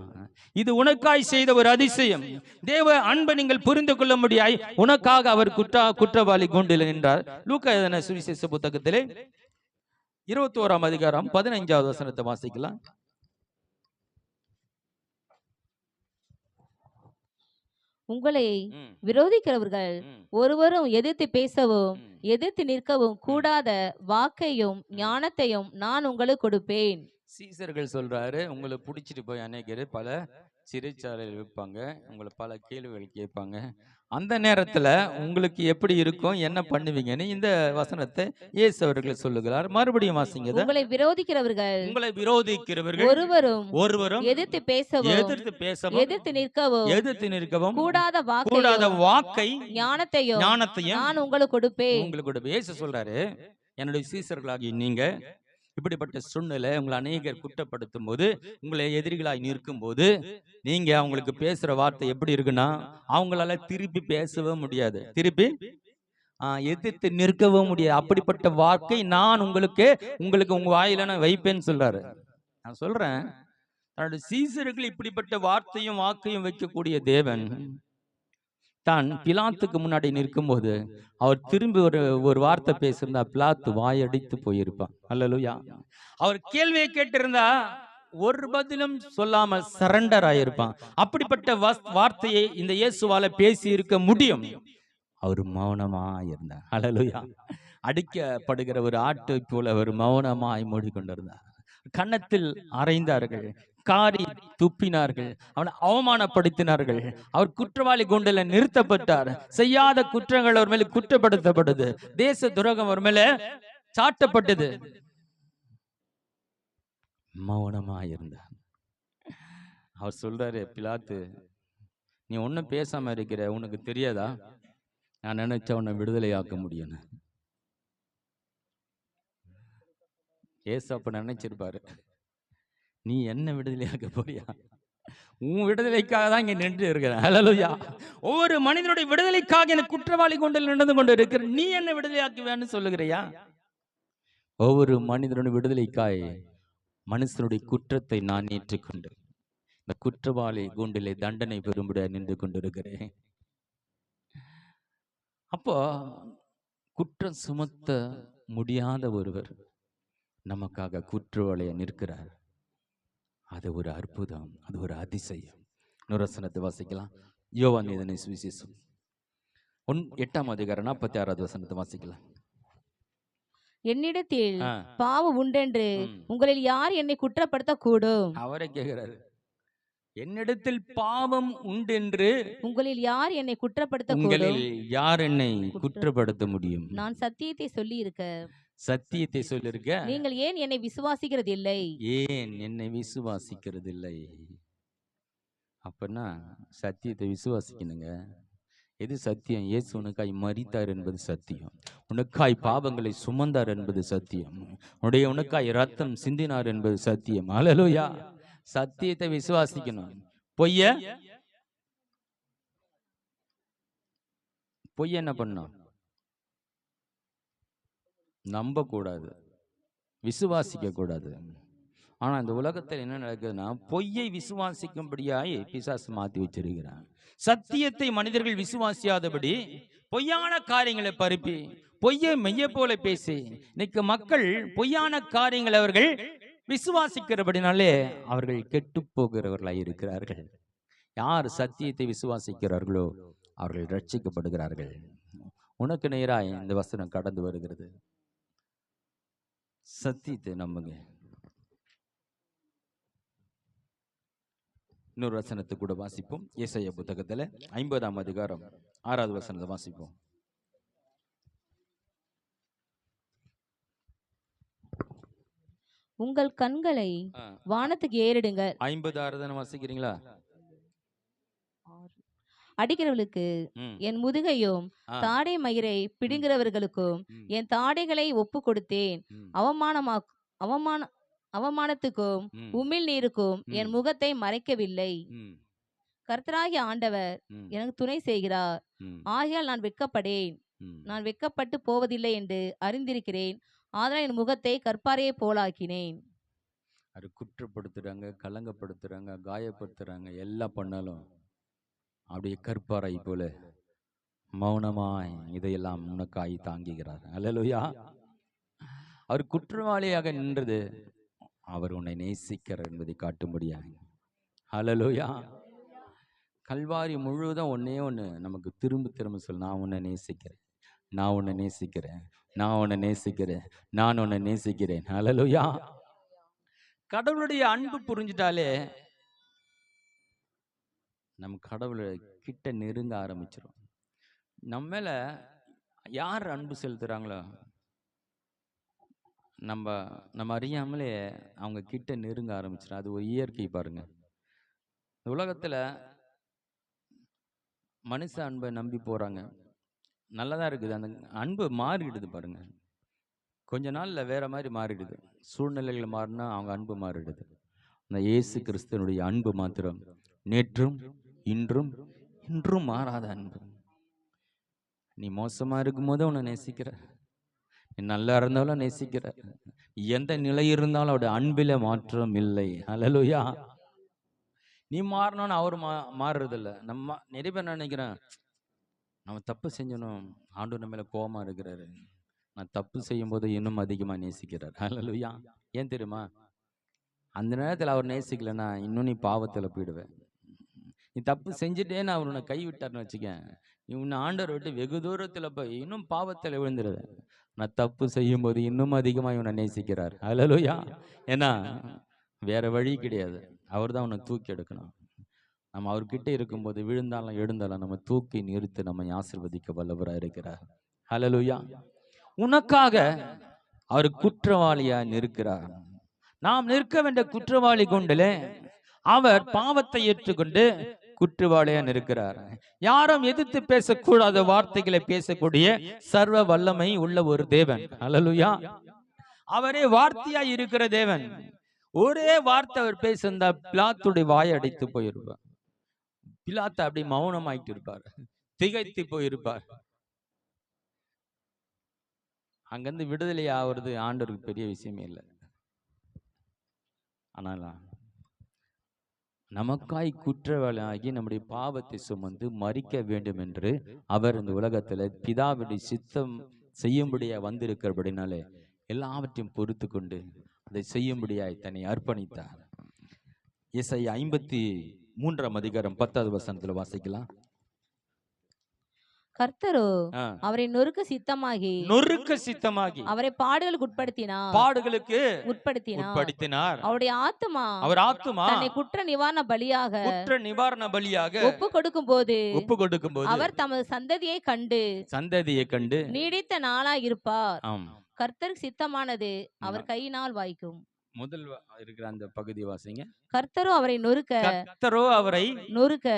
இது உனக்காய் செய்த ஒரு அதிசயம். தேவ அன்பை நீங்கள் புரிந்து கொள்ள முடியாய் உனக்காக அவர் குற்றவாளி கூண்டில் நின்றார். லூக்கா எழுதின சுவிசேஷ புத்தகத்திலே 21ஆம் அதிகாரம் 15வது வசனத்தை வாசிக்கலாம். உங்களை விரோதிக்கிறவர்கள் ஒருவரும் எதிர்த்து பேசவும் எதிர்த்து நிற்கவும் கூடாத வாக்கையும் ஞானத்தையும் நான் உங்களுக்கு கொடுப்பேன். சீசர்கள் சொல்றாரு, உங்களை பிடிச்சிட்டு போய் அநேகர் பல சிறைச்சாலையில் வைப்பாங்க, உங்களை பல கேள்விகள் கேட்பாங்க. அந்த நேரத்துல உங்களுக்கு எப்படி இருக்கும், என்ன பண்ணுவீங்கன்னு இந்த வசனத்தை இயேசு அவர்கள் சொல்லுகிறார். மறுபடியும் வாசிங்க. உங்களை விரோதிக்கிறவர்கள் ஒருவரும் எதிர்த்து பேசவும் எதிர்த்து நிற்கவும் கூடாத வாக்கை ஞானத்தையும் நான் உங்களுக்கு கொடுப்பேன். இயேசு சொல்றாரு, என்னுடைய சீசர்களாகி நீங்க இப்படிப்பட்ட சூழ்நிலை உங்களை அநேகர் குற்றப்படுத்தும் போது, உங்களை எதிரிகளாய் நிற்கும் போது, நீங்க அவங்களுக்கு பேசுற வார்த்தை எப்படி இருக்குன்னா, அவங்களால திருப்பி பேசவே முடியாது. திருப்பி எதிர்த்து நிற்கவும் முடியாது. அப்படிப்பட்ட வாக்கை நான் உங்களுக்கு உங்க வாயில நான் வைப்பேன்னு சொல்றாரு. நான் சொல்றேன், தன்னுடைய சீசர்கள் இப்படிப்பட்ட வார்த்தையும் வாக்கையும் வைக்கக்கூடிய தேவன் தான் பிலாத்துக்கு முன்னாடி நிற்கும் போது அவர் திரும்பி ஒரு வார்த்தை பேசியிருந்தா பிலாத்து வாயடித்து போயிருப்பான். அல்லேலூயா. அவர் கேள்வியை கேட்டிருந்தா ஒரு பதிலும் சொல்லாமல் சரண்டர் ஆயிருப்பான். அப்படிப்பட்ட வார்த்தையை இந்த இயேசுவால பேசி இருக்க முடியும். அவர் மௌனமா இருந்தார். அல்லேலூயா. அடிக்கப்படுகிற ஒரு ஆட்டை போல அவர் மௌனமாய் மூடிக்கொண்டிருந்தார். கன்னத்தில் அறைந்தார்கள், காரி துப்பினார்கள், அவனை அவமானப்படுத்தினார்கள். அவர் குற்றவாளி கூண்டில நிறுத்தப்பட்டார். செய்யாத குற்றங்கள் அவர் மேல குற்றப்படுத்தப்பட்டது. தேச துரோகம் அவர் மேல சாட்டப்பட்டது. மௌனமா இருந்தார். அவர் சொல்றாரு, பிலாத்து, நீ ஒன்னும் பேசாம இருக்கிற, உனக்கு தெரியாதா நான் நினைச்ச உன்னை விடுதலையாக்க முடியும். ஏசப்ப நினைச்சிருப்பாரு, நீ என்ன விடுதலையாக்க போறியா? உன் விடுதலைக்காக தான் இங்க நின்று இருக்கிறேன். அல்லேலூயா. ஒவ்வொரு மனிதனுடைய விடுதலைக்காக எனக்கு குற்றவாளி கொண்டு நடந்து கொண்டு இருக்கிற நீ என்ன விடுதலையாக்குவேன்னு சொல்லுகிறையா? ஒவ்வொரு மனிதனுடைய விடுதலைக்காய் மனுஷனுடைய குற்றத்தை நான் ஏற்றுக்கொண்டு இந்த குற்றவாளி கூண்டிலே தண்டனை பெறும்படியா நின்று கொண்டிருக்கிறேன். அப்போ குற்றம் சுமத்த முடியாத ஒருவர் நமக்காக குற்றவாளியா நிற்கிறார். அது ஒரு அற்புதம், அது ஒரு அதிசயம். வசனத்தை வாசிக்கலாம். யோவான் எழுதின சுவிசேஷம் 8ஆம் அதிகாரம் 46வது வசனத்தை வாசிக்கலாம். என்னிடத்தில் பாவம் உண்டென்று உங்களில் யார் என்னை குற்றப்படுத்த கூடும்? அவரை கேட்கிறாரு, என்னிடத்தில் பாவம் உண்டென்று உங்களில் யார் என்னை குற்றப்படுத்த கூடும்? உங்களில் யார் என்னை குற்றப்படுத்த முடியும்? நான் சத்தியத்தை சொல்லி இருக்க நீங்கள் ஏன் என்னை விசுவாசிக்கிறது இல்லை? ஏன் என்னை விசுவாசிக்கிறது இல்லை? அப்பனா சத்தியத்தை விசுவாசிக்கணுங்க. எது சத்தியம்? இயேசு உனக்காய் மரித்தார் என்பது சத்தியம். உனக்காய் பாவங்களை சுமந்தார் என்பது சத்தியம். உனக்காய் ரத்தம் சிந்தினார் என்பது சத்தியம். அல்லேலூயா. சத்தியத்தை விசுவாசிக்கணும். பொய்ய என்ன பண்ணும்? நம்ப கூடாது, விசுவாசிக்க கூடாது. ஆனா இந்த உலகத்தில் என்ன நடக்குதுன்னா, பொய்யை விசுவாசிக்கும்படியாய் பிசாசு மாத்தி வச்சிருக்கிறான். சத்தியத்தை மனிதர்கள் விசுவாசியாதபடி பொய்யான காரியங்களை பரப்பி பொய்யை மெய்ய போல பேசி இன்னைக்கு மக்கள் பொய்யான காரியங்களை அவர்கள் விசுவாசிக்கிறபடினாலே அவர்கள் கெட்டு போகிறவர்களாய் இருக்கிறார்கள். யார் சத்தியத்தை விசுவாசிக்கிறார்களோ அவர்கள் ரட்சிக்கப்படுகிறார்கள். உனக்கு நேராய் இந்த வசனம் கடந்து வருகிறது. சத்தியத்தை நம்புங்க. இன்னொரு வசனத்தை கூட வாசிப்போம். ஏசாயா புத்தகத்துல 50ஆம் அதிகாரம் 6வது வசனத்தை வாசிப்போம். உங்கள் கண்களை வானத்துக்கு ஏறிடுங்க. 56 தானே வாசிக்கிறீங்களா? அடிக்கிறவர்களுக்கு என் முதுகையும் தாடை மயிரை பிடுங்கிறவர்களுக்கும் என் தாடைகளை ஒப்பு கொடுத்தேன். அவமானத்துக்கும் உமிழ் நீருக்கும் என் முகத்தை மறைக்கவில்லை. கர்த்தராகிய ஆண்டவர் எனக்கு துணை செய்கிறார். ஆகையால் நான் வெட்கப்படேன். நான் வெட்கப்பட்டு போவதில்லை என்று அறிந்திருக்கிறேன். ஆதலால் என் முகத்தை கற்பாரையை போலாக்கினேன். அது குற்றப்படுத்துறாங்க, கலங்கப்படுத்துறாங்க, காயப்படுத்துறாங்க, எல்லாம் பண்ணாலும் அப்படியே கற்பாரை போல மௌனமாய் இதையெல்லாம் உனக்காய் தாங்குகிறார். அல்லேலூயா. அவர் குற்றவாளியாக நின்றது அவர் உன்னை நேசிக்கிறார் என்பதை காட்டும்படியாக. அல்லேலூயா. கல்வாரி முழுவதும் ஒன்னே ஒன்று நமக்கு திரும்ப திரும்ப சொல்ல, நான் உன்னை நேசிக்கிறேன், நான் உன்னை நேசிக்கிறேன், நான் உன்னை நேசிக்கிறேன், நான் உன்னை நேசிக்கிறேன். அல்லேலூயா. கடவுளுடைய அன்பு புரிஞ்சிட்டாலே நம்ம கடவுளை கிட்ட நெருங்க ஆரம்பிச்சிடும். நம்ம மேல யார் அன்பு செலுத்துறாங்களோ நம்ம அறியாமலே அவங்க கிட்ட நெருங்க ஆரம்பிச்சிடும். அது ஒரு இயற்கை. பாருங்க, இந்த உலகத்துல மனுஷ அன்பை நம்பி போறாங்க, நல்லதா இருக்குது. அந்த அன்பு மாறிடுது பாருங்க. கொஞ்ச நாள்ல வேற மாதிரி மாறிடுது. சூழ்நிலைகள் மாறினா அவங்க அன்பு மாறிடுது. அந்த இயேசு கிறிஸ்துவனுடைய அன்பு மாத்திரம் நேற்றும் இன்றும் இன்றும் மாறாத அன்பு. நீ மோசமா இருக்கும்போது உன்னை நேசிக்கிற, நீ நல்லா இருந்தாலும் நேசிக்கிற, எந்த நிலை இருந்தாலும் அவருடைய அன்பில மாற்றம் இல்லை. ஹல்லேலூயா. நீ மாறணும்னு அவர் மாறுறதில்ல. நம்ம நிறைய பேர் நினைக்கிறேன், நம்ம தப்பு செஞ்சணும், ஆண்டவர் நம்ம மேல கோபமா இருக்கிறாரு. நான் தப்பு செய்யும் போது இன்னும் அதிகமா நேசிக்கிறார். ஹல்லேலூயா. ஏன் தெரியுமா? அந்த நேரத்தில் அவர் நேசிக்கலன்னா இன்னும் நீ பாவத்தில் போயிடுவ. நீ தப்பு செஞ்சுட்டேன்னு அவர் உன்னை கைவிட்டார்னு வச்சுக்க, நீ உன்னை ஆண்டவர் விட்டு வெகு தூரத்தில் போய் இன்னும் பாவத்தில் விழுந்துடுவ. நான் தப்பு செய்யும் போது இன்னும் அதிகமாக இவனை நேசிக்கிறார். ஹல்லேலூயா. ஏன்னா வேற வழி கிடையாது. அவர் தான் உன்னை தூக்கி எடுக்கணும். நம்ம அவர்கிட்ட இருக்கும்போது விழுந்தாலும் எழுந்தாலும் நம்ம தூக்கி நிறுத்தி நம்மை ஆசீர்வதிக்க வல்லவராக இருக்கிறார். ஹல்லேலூயா. உனக்காக அவர் குற்றவாளியா நிற்கிறார். நாம் நிற்க வேண்டிய குற்றவாளி கொண்டிலே அவர் பாவத்தை ஏற்றுக்கொண்டு குற்றவாளியா நிற்கிறார். யாரும் எதிர்த்து பேசக்கூடாத வார்த்தைகளை பேசக்கூடிய சர்வ வல்லமை உள்ள ஒரு தேவன். ஹல்லேலூயா. அவரே வார்த்தையா இருக்கிற தேவன். ஒரே வார்த்தை அவர் பேசியிருந்தா பிலாத்துடைய வாயை அடைத்து போயிருப்பார். பிலாத்து அப்படி மௌனமாயிட்டு இருப்பார், திகைத்து போயிருப்பார். அங்கிருந்து விடுதலை ஆகுறது ஆண்டவருக்கு பெரிய விஷயமே இல்லை. ஆனால் நமக்காய் குற்றவாளியாகி நம்முடைய பாவத்தை சுமந்து மரிக்க வேண்டும் என்று அவர் இந்த உலகத்துல பிதாவுடைய சித்தம் செய்யும்படியா வந்திருக்கிறபடினாலே எல்லாவற்றையும் பொறுத்து கொண்டு அதை செய்யும்படியாய் தன்னை அர்ப்பணித்தார். ஏசாயா 53:10 வாசிக்கலாம். கர்த்தரோ அவரை நொறுக்க சித்தமாகி அவரை பாடுகளுக்கு உட்படுத்தினார். அவருடைய ஆத்துமா தன்னை குற்ற நிவாரண பலியாக ஒப்பு கொடுக்கும் போது அவர் தமது சந்ததியை கண்டு நீடித்த நாளாய் இருப்பார். கர்த்தருக்கு சித்தமானது அவர் கையினால் வாய்க்கும். முதல் இருக்கிற அந்த பகுதி வாசிங்க. கர்த்தரோ அவரை நொறுக்க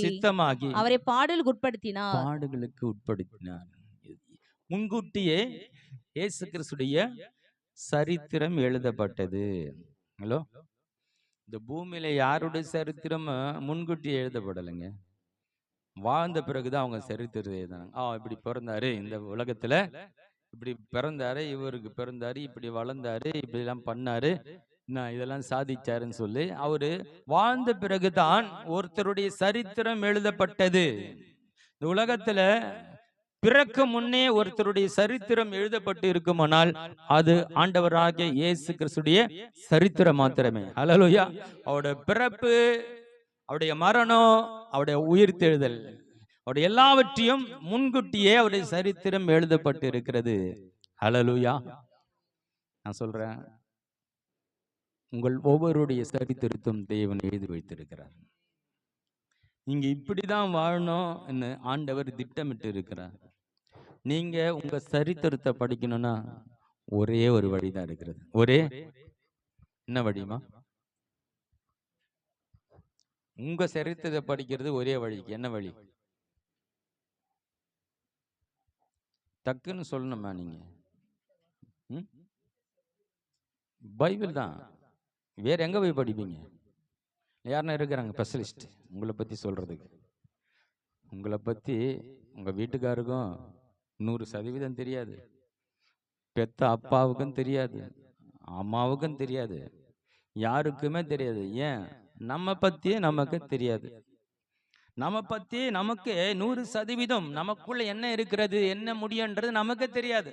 சித்தமாகி அவரை பாடுகளுக்கு உட்படுத்தினார். முன்கூட்டியே இயேசு கிறிஸ்துடைய சரித்திரம் எழுதப்பட்டது. ஹலோ, இந்த பூமியில யாருடைய சரித்திரம் முன்கூட்டி எழுதப்படலைங்க. வாழ்ந்த பிறகுதான் அவங்க சரித்திரத்தை எழுதினாங்க. இப்படி பிறந்தாரு, இந்த உலகத்துல இப்படி பிறந்தாரு, இவருக்கு பிறந்தாரு, இப்படி வளர்ந்தாரு, இப்படி எல்லாம் பண்ணாரு, நான் இதெல்லாம் சாதிச்சாருன்னு சொல்லி அவரு வாழ்ந்த பிறகுதான் ஒருத்தருடைய சரித்திரம் எழுதப்பட்டது. இந்த உலகத்துல பிறக்க முன்னே ஒருத்தருடைய சரித்திரம் எழுதப்பட்டு இருக்குமானால் அது ஆண்டவராகிய இயேசு கிறிஸ்துடைய சரித்திரம் மாத்திரமே. ஹல்லேலூயா. அவருடைய பிறப்பு, அவருடைய மரணம், அவருடைய உயிர்த்தெழுதல், அவருடைய எல்லாவற்றையும் முன்கூட்டியே அவருடைய சரித்திரம் எழுதப்பட்டு இருக்கிறது. ஹல்லேலூயா. நான் சொல்றேன், உங்கள் ஒவ்வொருடைய சரித்திரத்தும் தேவன் எழுதி வைத்திருக்கிறார். நீங்க இப்படிதான் வாழணும் ஆண்டவர் திட்டமிட்டு இருக்கிறார். நீங்க உங்க சரித்திரத்தை படிக்கணும்னா ஒரே ஒரு வழிதான் இருக்கிறது. என்ன வழிமா? உங்க சரித்திரத்தை படிக்கிறது ஒரே வழிக்கு. என்ன வழி? டக்குன்னு சொல்லணுமா நீங்க? பைபிள் தான். வேற எங்க போய் படிப்பீங்க? யாருன்னா இருக்கிறாங்க ஸ்பெஷலிஸ்ட் உங்களை பத்தி சொல்றதுக்கு? உங்களை பத்தி உங்க வீட்டுக்காருக்கும் 100% தெரியாது, பெத்த அப்பாவுக்கும் தெரியாது, அம்மாவுக்கும் தெரியாது, யாருக்குமே தெரியாது. ஏன்? நம்ம பத்தியே நமக்கு தெரியாது. நம்ம பத்தி நமக்கு 100% நமக்குள்ள என்ன இருக்கிறது, என்ன முடியுன்றது நமக்கு தெரியாது.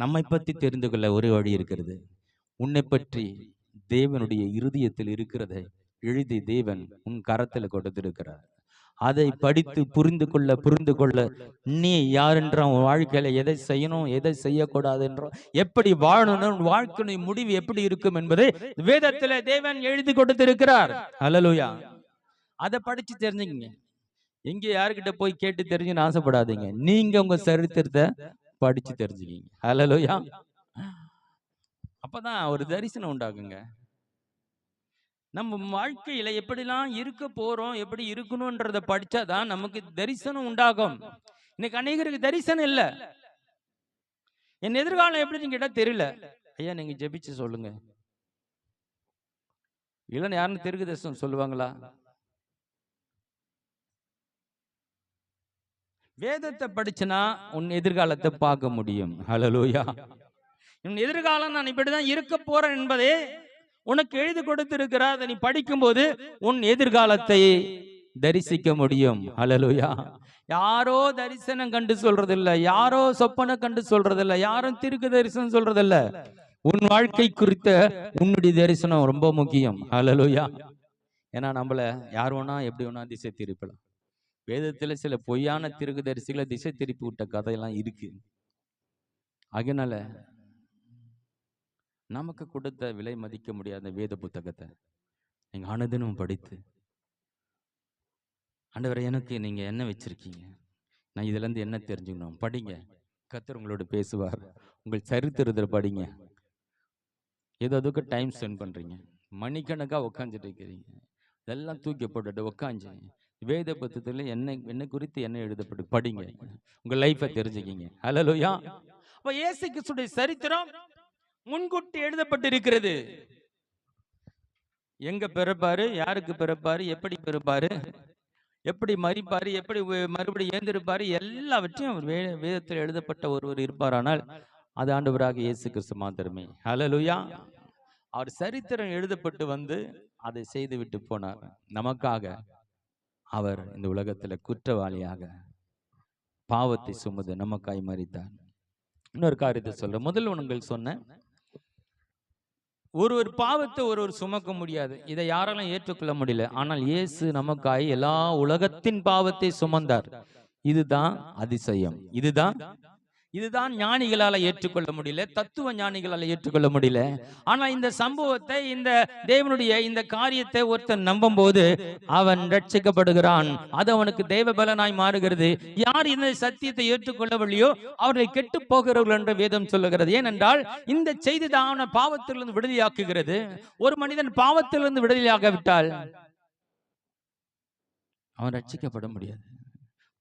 நம்மை பத்தி தெரிந்து கொள்ள ஒரே வழி இருக்கிறது. உன்னை பற்றி தேவனுடைய இருதயத்தில் இருக்கிறதை எழுதி தேவன் உன் கரத்தில் கொடுத்திருக்கிறார். அதை படித்து புரிந்து கொள்ள நீ யார் என்ற வாழ்க்கையில எதை செய்யணும், எதை செய்யக்கூடாது என்றோ, எப்படி வாழணும், வாழ்க்கையின் முடிவு எப்படி இருக்கும் என்பதை வேதத்தில் தேவன் எழுதி கொடுத்திருக்கிறார். ஹல்லேலூயா. அதை படிச்சு தெரிஞ்சுக்கங்க. எங்க யாருக்கிட்ட போய் கேட்டு தெரிஞ்சுன்னு ஆசைப்படாதீங்க. நீங்க உங்க சரித்திரத்தை படிச்சு தெரிஞ்சுக்கீங்க. ஹல்லேலூயா. அப்பதான் ஒரு தரிசனம் உண்டாகுங்க. நம்ம வாழ்க்கையில எப்படிலாம் இருக்க போறோம், எப்படி இருக்கணும்ன்றத படிச்சாதான் நமக்கு தரிசனம் உண்டாகும். இன்னைக்கு அநேகருக்கு தரிசனம் இல்ல. என் எதிர்காலம் எப்படின்னு கேட்டா தெரியல. ஐயா நீங்க ஜெபிச்சு சொல்லுங்க. இல்லைன்னு யாருன்னு தீர்க்கதரிசனம் சொல்லுவாங்களா? வேதத்தை படிச்சனா உன் எதிர்காலத்தை பார்க்க முடியும். ஹல்லேலூயா. உன் எதிர்காலம் நான் இப்படிதான் இருக்க போறேன் என்பதே உனக்கு எழுதி கொடுத்திருக்கிறார். அதை நீ படிக்கும்போது உன் எதிர்காலத்தை தரிசிக்க முடியும். ஹல்லேலூயா. யாரோ தரிசனம் கண்டு சொல்றதில்ல, யாரோ சொப்பனை கண்டு சொல்றதில்ல, யாரும் தீர்க்க தரிசனம் சொல்றதில்ல. உன் வாழ்க்கை குறித்த உன்னுடைய தரிசனம் ரொம்ப முக்கியம். ஹல்லேலூயா. ஏன்னா நம்மள யார் வேணா எப்படி வேணா திசை திருப்பலாம். வேதத்துல சில பொய்யான தீர்க்கதரிசிகளை திசை திருப்பி விட்ட கதையெல்லாம் இருக்கு. அதனால நமக்கு கொடுத்த விலை மதிக்க முடியாத வேத புத்தகத்தை நீங்க அனுதினம் படித்து, ஆண்டவரே எனக்கு நீங்க என்ன வச்சிருக்கீங்க, நான் இதுல இருந்து என்ன தெரிஞ்சுக்கணும், படிங்க. கர்த்தர் உங்களோட பேசுவார். உங்கள் சரித்திரத்தை படிங்க. ஏதோ அதுக்கு டைம் ஸ்பெண்ட் பண்றீங்க, மணிக்கணக்கா உட்காந்துட்டு இருக்கிறீங்க, இதெல்லாம் தூக்கி போட்டுட்டு உட்காந்து வேத புத்தகத்துல என்ன குறித்து என்ன எழுதப்பட்டு படிங்க. உங்க லைஃபை தெரிஞ்சுக்கிங்க. ஹல்லேலூயா. அப்ப இயேசு கிறிஸ்துவின் சரித்திரம் முன்கூட்டி எழுதப்பட்டு இருக்கிறது. எங்க பிறப்பாரு, யாருக்கு பிறப்பாரு, எப்படி பிறப்பாரு, எப்படி மரிப்பாரு, எப்படி மறுபடியும் ஏந்திருப்பாரு, எல்லாவற்றையும் அவர் வேதத்தில் எழுதப்பட்ட ஒருவர் இருப்பாரானால் அது ஆண்டவராக இயேசு கிறிஸ்து மாத்திரமே. ஹல்லேலூயா. அவர் சரித்திரம் எழுதப்பட்டு வந்து அதை செய்து விட்டு போனார். நமக்காக அவர் இந்த உலகத்துல குற்றவாளியாக பாவத்தை சுமந்து நமக்காய் மரித்தார். இன்னொரு காரியத்தை சொல்ற, முதல் உங்களுக்கு சொன்ன ஒரு பாவத்தை ஒரு சுமக்க முடியாது, இதை யாராலும் ஏற்றுக்கொள்ள முடியல. ஆனால் இயேசு நமக்காய் எல்லா உலகத்தின் பாவத்தை சுமந்தார். இதுதான் அதிசயம். இதுதான் ஞானிகளால ஏற்றுக்கொள்ள முடியல, தத்துவ ஞானிகளால ஏற்றுக்கொள்ள முடியல. ஆனா இந்த சம்பவத்தை, இந்த தேவனுடைய இந்த காரியத்தை ஒருத்தன் நம்பும் போது அவன் ரட்சிக்கப்படுகிறான். அது அவனுக்கு தேவ பலனாய் மாறுகிறது. யார் இந்த சத்தியத்தை ஏற்றுக்கொள்ளவில்லையோ அவர்களை கெட்டு போகிறவர்கள் என்று வேதம் சொல்லுகிறது. ஏனென்றால் இந்த செய்தி தான் பாவத்திலிருந்து விடுதலையாக்குகிறது. ஒரு மனிதன் பாவத்திலிருந்து விடுதலையாகவிட்டால் அவன் ரட்சிக்கப்பட முடியாது.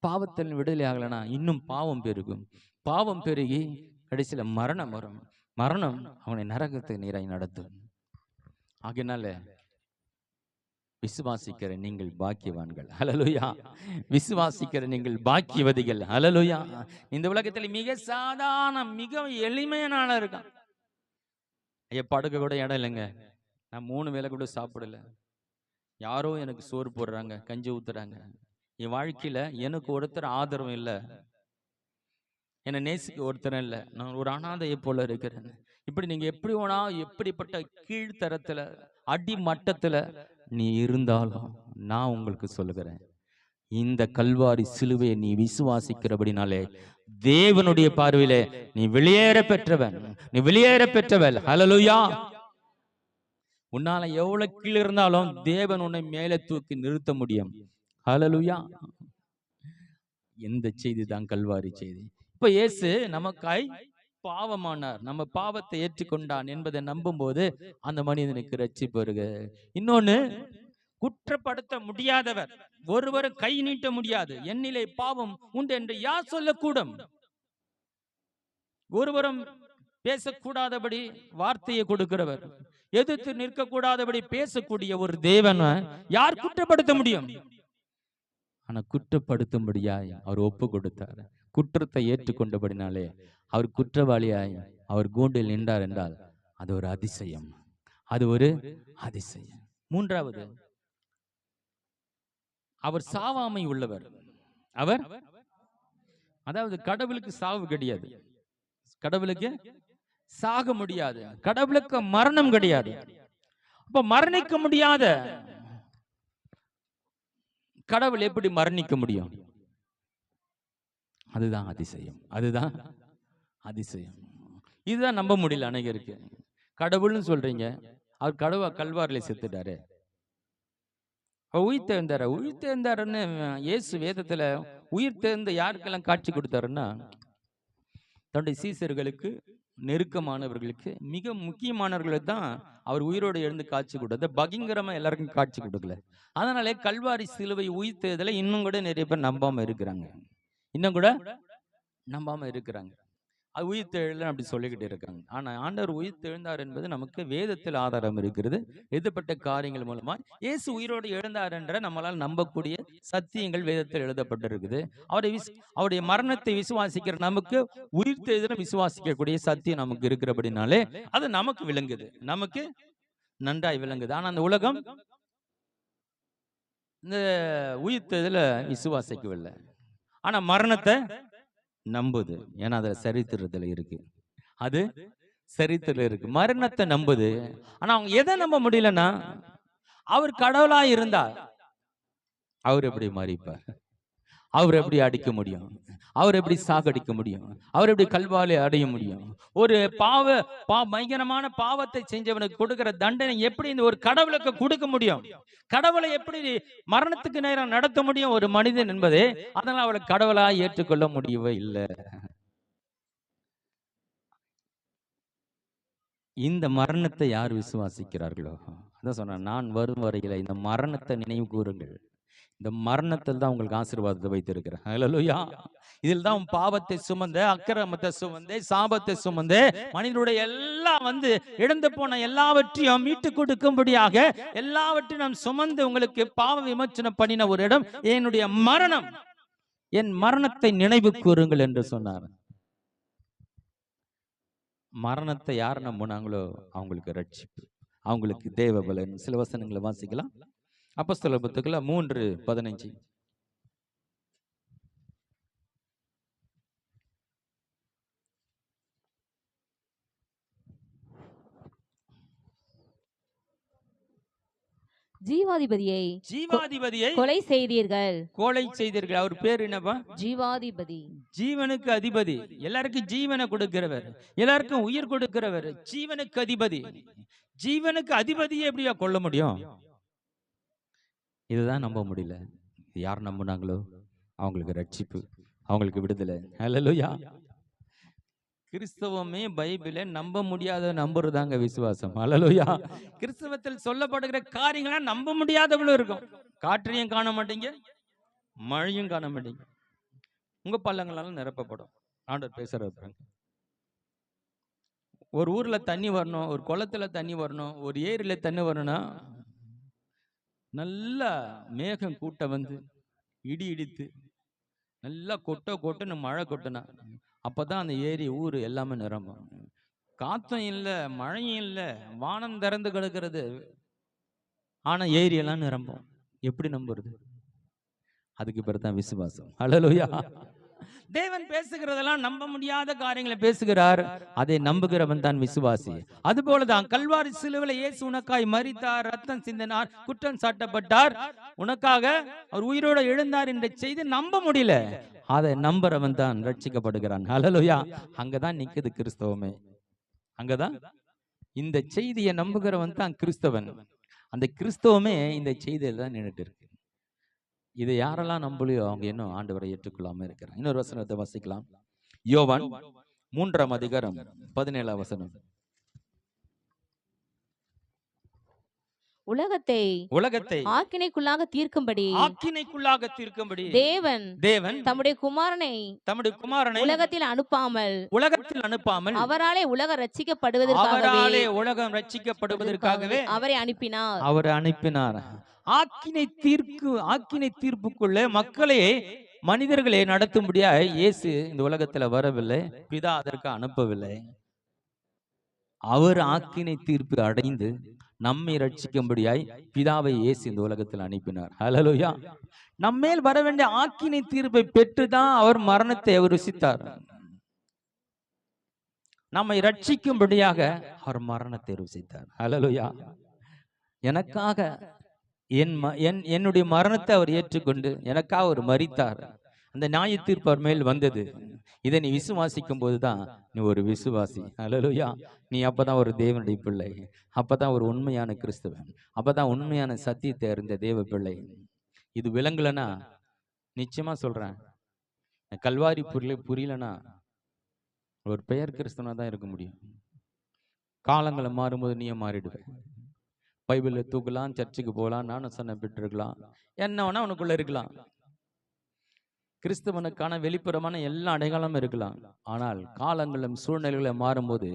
பாவத்தில் விடுதலை ஆகலனா இன்னும் பாவம் பெருகும். பாவம் பெருகி கடைசியில மரணம் வரும். மரணம் அவனை நரகத்துக்கு நீராய் நடத்தும். ஆகையினால விசுவாசிக்கிற நீங்கள் பாக்கியவான்கள். ஹல்லேலூயா. விசுவாசிக்கிற நீங்கள் பாக்கியவதிகள். ஹல்லேலூயா. இந்த உலகத்தில் மிக சாதாரண, மிக எளிமையான இருக்கான். ஐயா படுக்க கூட இடம் இல்லைங்க, நான் 3 வேளை கூட சாப்பிடல, யாரோ எனக்கு சோறு போடுறாங்க, கஞ்சி ஊத்துறாங்க. என் வாழ்க்கையில எனக்கு ஒருத்தர் ஆதரவும் இல்லை, என்னை நேசிக்க ஒருத்தரும் இல்லை, நான் ஒரு அனாதையை போல இருக்கிறேன். இப்படி நீங்க எப்படி வேணா, எப்படிப்பட்ட கீழ்த்தரத்துல அடி மட்டத்துல நீ இருந்தாலும் நான் உங்களுக்கு சொல்லுகிறேன், இந்த கல்வாரி சிலுவையை நீ விசுவாசிக்கிறபடினாலே தேவனுடைய பார்வையிலே நீ வெளியேற பெற்றவன், நீ வெளியேற பெற்றவள். ஹல்லேலூயா. உன்னால எவ்வளவு கீழே இருந்தாலும் தேவன் உன்னை மேலே தூக்கி நிறுத்த முடியும். ஹல்லேலூயா. எந்த செய்தி தான் கல்வாரி செய்தி. இப்ப இயேசு நமக்காய் பாவமானார், நம்ம பாவத்தை ஏற்றுக்கொண்டான் என்பதை நம்பும் போது அந்த மனிதனுக்கு ரட்சிப்பு வருக. இன்னொன்னு, குற்றப்படுத்த முடியாதவர், ஒருவரும் கை நீட்ட முடியாது. என்னிலே பாவம் உண்டு என்று யார் சொல்லக்கூடும்? ஒருவரும் பேசக்கூடாதபடி வார்த்தையை கொடுக்கிறவர், எதிர்த்து நிற்கக்கூடாதபடி பேசக்கூடிய ஒரு தேவனை யார் குற்றப்படுத்த முடியும்? ஆனா குற்றப்படுத்தும்படியாய் அவர் ஒப்பு கொடுத்தார். குற்றத்தை ஏற்றுக்கொண்டபடினாலே அவர் குற்றவாளியாய் அவர் கூண்டில் நின்றார் என்றால் அது ஒரு அதிசயம். அது ஒரு அதிசயம். மூன்றாவது, அவர் சாவாமை உள்ளவர். அவர், அதாவது கடவுளுக்கு சாவு கிடையாது, கடவுளுக்கு சாக முடியாது, கடவுளுக்கு மரணம் கிடையாது. அப்ப மரணிக்க முடியாத கடவுள் எப்படி மரணிக்க முடியும்? அதுதான் அதிசயம். அதுதான் அதிசயம். இதுதான் நம்ப முடியல அனைவருக்கு. கடவுள்னு சொல்றீங்க, அவர் கல்வாரில செத்துட்டாரு, உயிர் தேர்ந்தாரு. உயிர் தேர்ந்தாருன்னு இயேசு வேதத்துல உயிர் தேர்ந்த யாருக்கெல்லாம் காட்சி கொடுத்தாருன்னா, தன்னுடைய சீசர்களுக்கு, நெருக்கமானவர்களுக்கு, மிக முக்கியமானவர்களுக்கு தான் அவர் உயிரோடு எழுந்து காட்சி கொடுத்த. பகிங்கரமா எல்லாருக்கும் காட்சி கொடுக்கல. அதனாலே கல்வாரி சிலுவை உயிர் தேர்தலை இன்னும் கூட நிறைய பேர் நம்பாம இருக்கிறாங்க, இன்னும் கூட நம்பாம இருக்கிறாங்க. அது உயிர்த்தெழுல அப்படி சொல்லிக்கிட்டு இருக்காங்க. ஆனா ஆண்டவர் உயிர்த்தெழுந்தார் என்பது நமக்கு வேதத்தில் ஆதாரம் இருக்கிறது. எழுதப்பட்ட காரியங்கள் மூலமா இயேசு உயிரோடு எழுந்தார் என்ற நம்மளால் நம்பக்கூடிய சத்தியங்கள் வேதத்தில் எழுதப்பட்டிருக்குது. அவருடைய மரணத்தை விசுவாசிக்கிற நமக்கு உயிர்த்தெழுதலை விசுவாசிக்கக்கூடிய சத்தியம் நமக்கு இருக்கிறபடினாலே அது நமக்கு விளங்குது, நமக்கு நன்றாய் விளங்குது. ஆனா அந்த உலகம் இந்த உயிர்த்தெழுதலை விசுவாசிக்கவில்லை. ஆனா மரணத்தை நம்புது. ஏன்னா அது சரித்திரத்துல இருக்கு, அது சரித்திரம் இருக்கு. மரணத்தை நம்புது. ஆனா அவங்க எதை நம்ப முடியலன்னா, அவர் கடவுளா இருந்தா அவர் எப்படி மறிப்பார், அவர் எப்படி அடிக்க முடியும், அவர் எப்படி சாகடிக்க முடியும், அவர் எப்படி கல்வாலை அடைய முடியும், ஒரு பயங்கரமான பாவத்தை செஞ்சவனுக்கு கொடுக்கிற தண்டனை எப்படி இந்த ஒரு கடவுளுக்கு கொடுக்க முடியும், கடவுளை எப்படி மரணத்துக்கு நேரம் நடத்த முடியும் ஒரு மனிதன் என்பதே, அதனால அவளை கடவுளா ஏற்றுக்கொள்ள முடியவே இல்லை. இந்த மரணத்தை யார் விசுவாசிக்கிறார்களோ, அதான் சொன்ன, நான் வரும் வரையில இந்த மரணத்தை நினைவு கூறுங்கள். இந்த மரணத்தில் தான் உங்களுக்கு ஆசீர்வாதத்தை வைத்திருக்கிறேன். ஹல்லேலூயா. இதில் தான் பாவத்தை சுமந்த, அக்கிரமத்தை சுமந்த, சாபத்தை சுமந்த மனிதனுடைய எல்லாம் இழந்து போன எல்லாவற்றையும் மீட்டு கொடுக்கும்படியாக எல்லாவற்றையும் நாம் சுமந்து உங்களுக்கு பாவ விமோசனம் பண்ணின ஒரு இடம் என்னுடைய மரணம். என் மரணத்தை நினைவு கூறுங்கள் என்று சொன்னார். மரணத்தை யார் நம்பினாங்களோ அவங்களுக்கு ரட்சிப்பு, அவங்களுக்கு தேவ பலன். சில வசனங்களை வாசிக்கலாம். அப்போஸ்தலர் புத்தகத்துல 3:15. ஜீவாதிபதியை கொலை செய்தீர்கள். அவர் பேர் என்னப்பா? ஜீவாதிபதி. ஜீவனுக்கு அதிபதி, எல்லாருக்கும் ஜீவனை கொடுக்கிறவர், எல்லாருக்கும் உயிர் கொடுக்கிறவர், ஜீவனுக்கு அதிபதி. ஜீவனுக்கு அதிபதியை எப்படியா கொல்ல முடியும்? இதுதான் நம்ப முடியல. யார் நம்பினாங்களோ அவங்களுக்கு ரட்சிப்பு, அவங்களுக்கு விடுதலை. ஹல்லேலூயா. கிறிஸ்தவமே பைபிளை நம்ப முடியாத நம்புறதாங்க விசுவாசம். ஹல்லேலூயா. கிறிஸ்தவத்தில் சொல்லப்படுகிற காரியங்களா நம்ப முடியாதவளும் இருக்கும். காற்றையும் காண மாட்டீங்க, மழையும் காண மாட்டீங்க, உங்க பள்ளங்களாலும் நிரப்பப்படும். ஆண்டவர் பேசுறாங்க. ஒரு ஊர்ல தண்ணி வரணும், ஒரு குளத்துல தண்ணி வரணும், ஒரு ஏரியில தண்ணி வரணும்னா நல்லா மேகம் கூட்ட இடி இடித்து நல்லா கொட்டுன்னு மழை கொட்டுனா அப்பதான் அந்த ஏரி ஊர் எல்லாமே நிரம்பும். காத்தும் இல்லை, மழையும் இல்லை, வானம் திறந்து கிடக்கிறது, ஆனா ஏரி எல்லாம் நிரம்பும். எப்படி நம்புறது? அதுக்கு பிறகுதான் விசுவாசம். ஹல்லேலூயா. தேவன் பேசுகிறதெல்லாம் நம்ப முடியாத காரியங்களை பேசுகிறார், அதை நம்புகிறவன் தான் விசுவாசி. அதுபோலதான் கல்வாரி சிலுவையில இயேசு உனக்காய் மரித்தார், ரத்தம் சிந்தினார், குற்றம் சாட்டப்பட்டார், உனக்காக அவர் உயிரோடு எழுந்தார் என்ற செய்தி நம்ப முடியல, அதை நம்புறவன் தான் ரட்சிக்கப்படுகிறான். ஹல்லேலூயா. அங்கதான் நிக்குது கிறிஸ்தவமே. அங்கதான் இந்த செய்தியை நம்புகிறவன் தான் கிறிஸ்தவன். அந்த கிறிஸ்தவமே இந்த செய்தியில தான் நின்றுட்டு இருக்கு. இதை யாரெல்லாம் நம்பலையோ அவங்க இன்னும் ஆண்டவரை ஏற்றுக்கொள்ளாம இருக்கிறாங்க. இன்னொரு வசனத்தை வாசிக்கலாம். யோவான் 3:17. உலகத்தை ஆக்கினைக்குள்ளாக தீர்க்கும்படி தேவன் தம்முடைய குமாரனை உலகத்தில் அனுப்பாமல் அவராலே உலகம் ரட்சிக்கப்படுவதற்காகவே அவரை அனுப்பினார். ஆக்கினை தீர்ப்புக்குள்ள மக்களே, மனிதர்களே நடத்தும்படியா இயேசு இந்த உலகத்துல வரவில்லை, பிதா அதற்கு அனுப்பவில்லை. அவர் ஆக்கினை தீர்ப்பு அடைந்து நம்மை ரட்சிக்கும்படியாய் பிதாவை இயேசு இந்த உலகத்தில் அனுப்பினார். ஹல்லேலூயா. நம்மேல் வர வேண்டிய ஆக்கினை தீர்ப்பை பெற்றுதான் அவர் மரணத்தை ருசித்தார். நம்மை ரட்சிக்கும்படியாக அவர் மரணத்தை ருசித்தார். ஹல்லேலூயா. எனக்காக என்னுடைய மரணத்தை அவர் ஏற்றுக்கொண்டு எனக்காக அவர் மரித்தார். அந்த நியாய தீர்ப்பு அவர் மேல் வந்தது. இதை நீ விசுவாசிக்கும் போதுதான் நீ ஒரு விசுவாசி. ஹல்லேலூயா. நீ அப்பதான் ஒரு தேவனுடைய பிள்ளை, அப்பதான் ஒரு உண்மையான கிறிஸ்தவன், அப்பதான் உண்மையான சத்தியத்தை அறிந்த தேவ பிள்ளை. இது விளங்கலனா நிச்சயமா சொல்றேன், கல்வாரி புரியலனா ஒரு பெயர் கிறிஸ்தவனா தான் இருக்க முடியும். காலங்களை மாறும்போது நீயே மாறிடுவேன். பைபிளை தூக்கலாம், சர்ச்சுக்கு போகலாம், நானும் சொன்ன பெற்று இருக்கலாம், என்ன வேணா உனக்குள்ள இருக்கலாம். கிறிஸ்தவனுக்கான வெளிப்புறமான எல்லா அடையாளமும் இருக்கலாம். ஆனால் காலங்களும் சூழ்நிலைகளும் மாறும்போது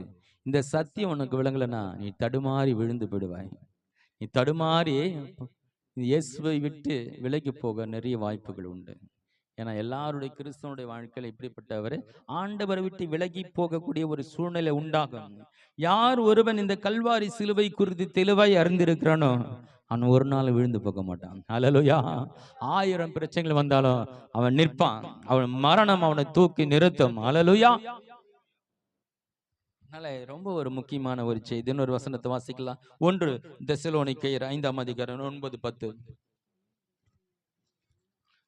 இந்த சத்தியம் உனக்கு விளங்கலைன்னா நீ தடுமாறி விழுந்து விடுவாய். நீ தடுமாறி இயேசுவை விட்டு விலகி போக நிறைய வாய்ப்புகள் உண்டு. ஏன்னா எல்லாருடைய கிறிஸ்தவனுடைய வாழ்க்கையில இப்படிப்பட்டவர் ஆண்டவரை விட்டு விலகி போகக்கூடிய ஒரு சூழ்நிலை உண்டாகும். யார் ஒருவன் இந்த கல்வாரி சிலுவை குறித்து தெளிவாய் அறிந்திருக்கிறானோ அவன் ஒரு நாள் விழுந்து போக மாட்டான். அல்லேலூயா. 1000 பிரச்சனைகள் வந்தாலும் அவன் நிற்பான். அவன் மரணம் அவனை தூக்கி நிறுத்தும். அல்லேலூயா. அதனால ரொம்ப ஒரு முக்கியமான ஒரு செய்தி. இன்னொரு வசனத்தை வாசிக்கலாம். 1 தெசலோனிக்கேயர் 5ஆம் அதிகாரம் 9, 10.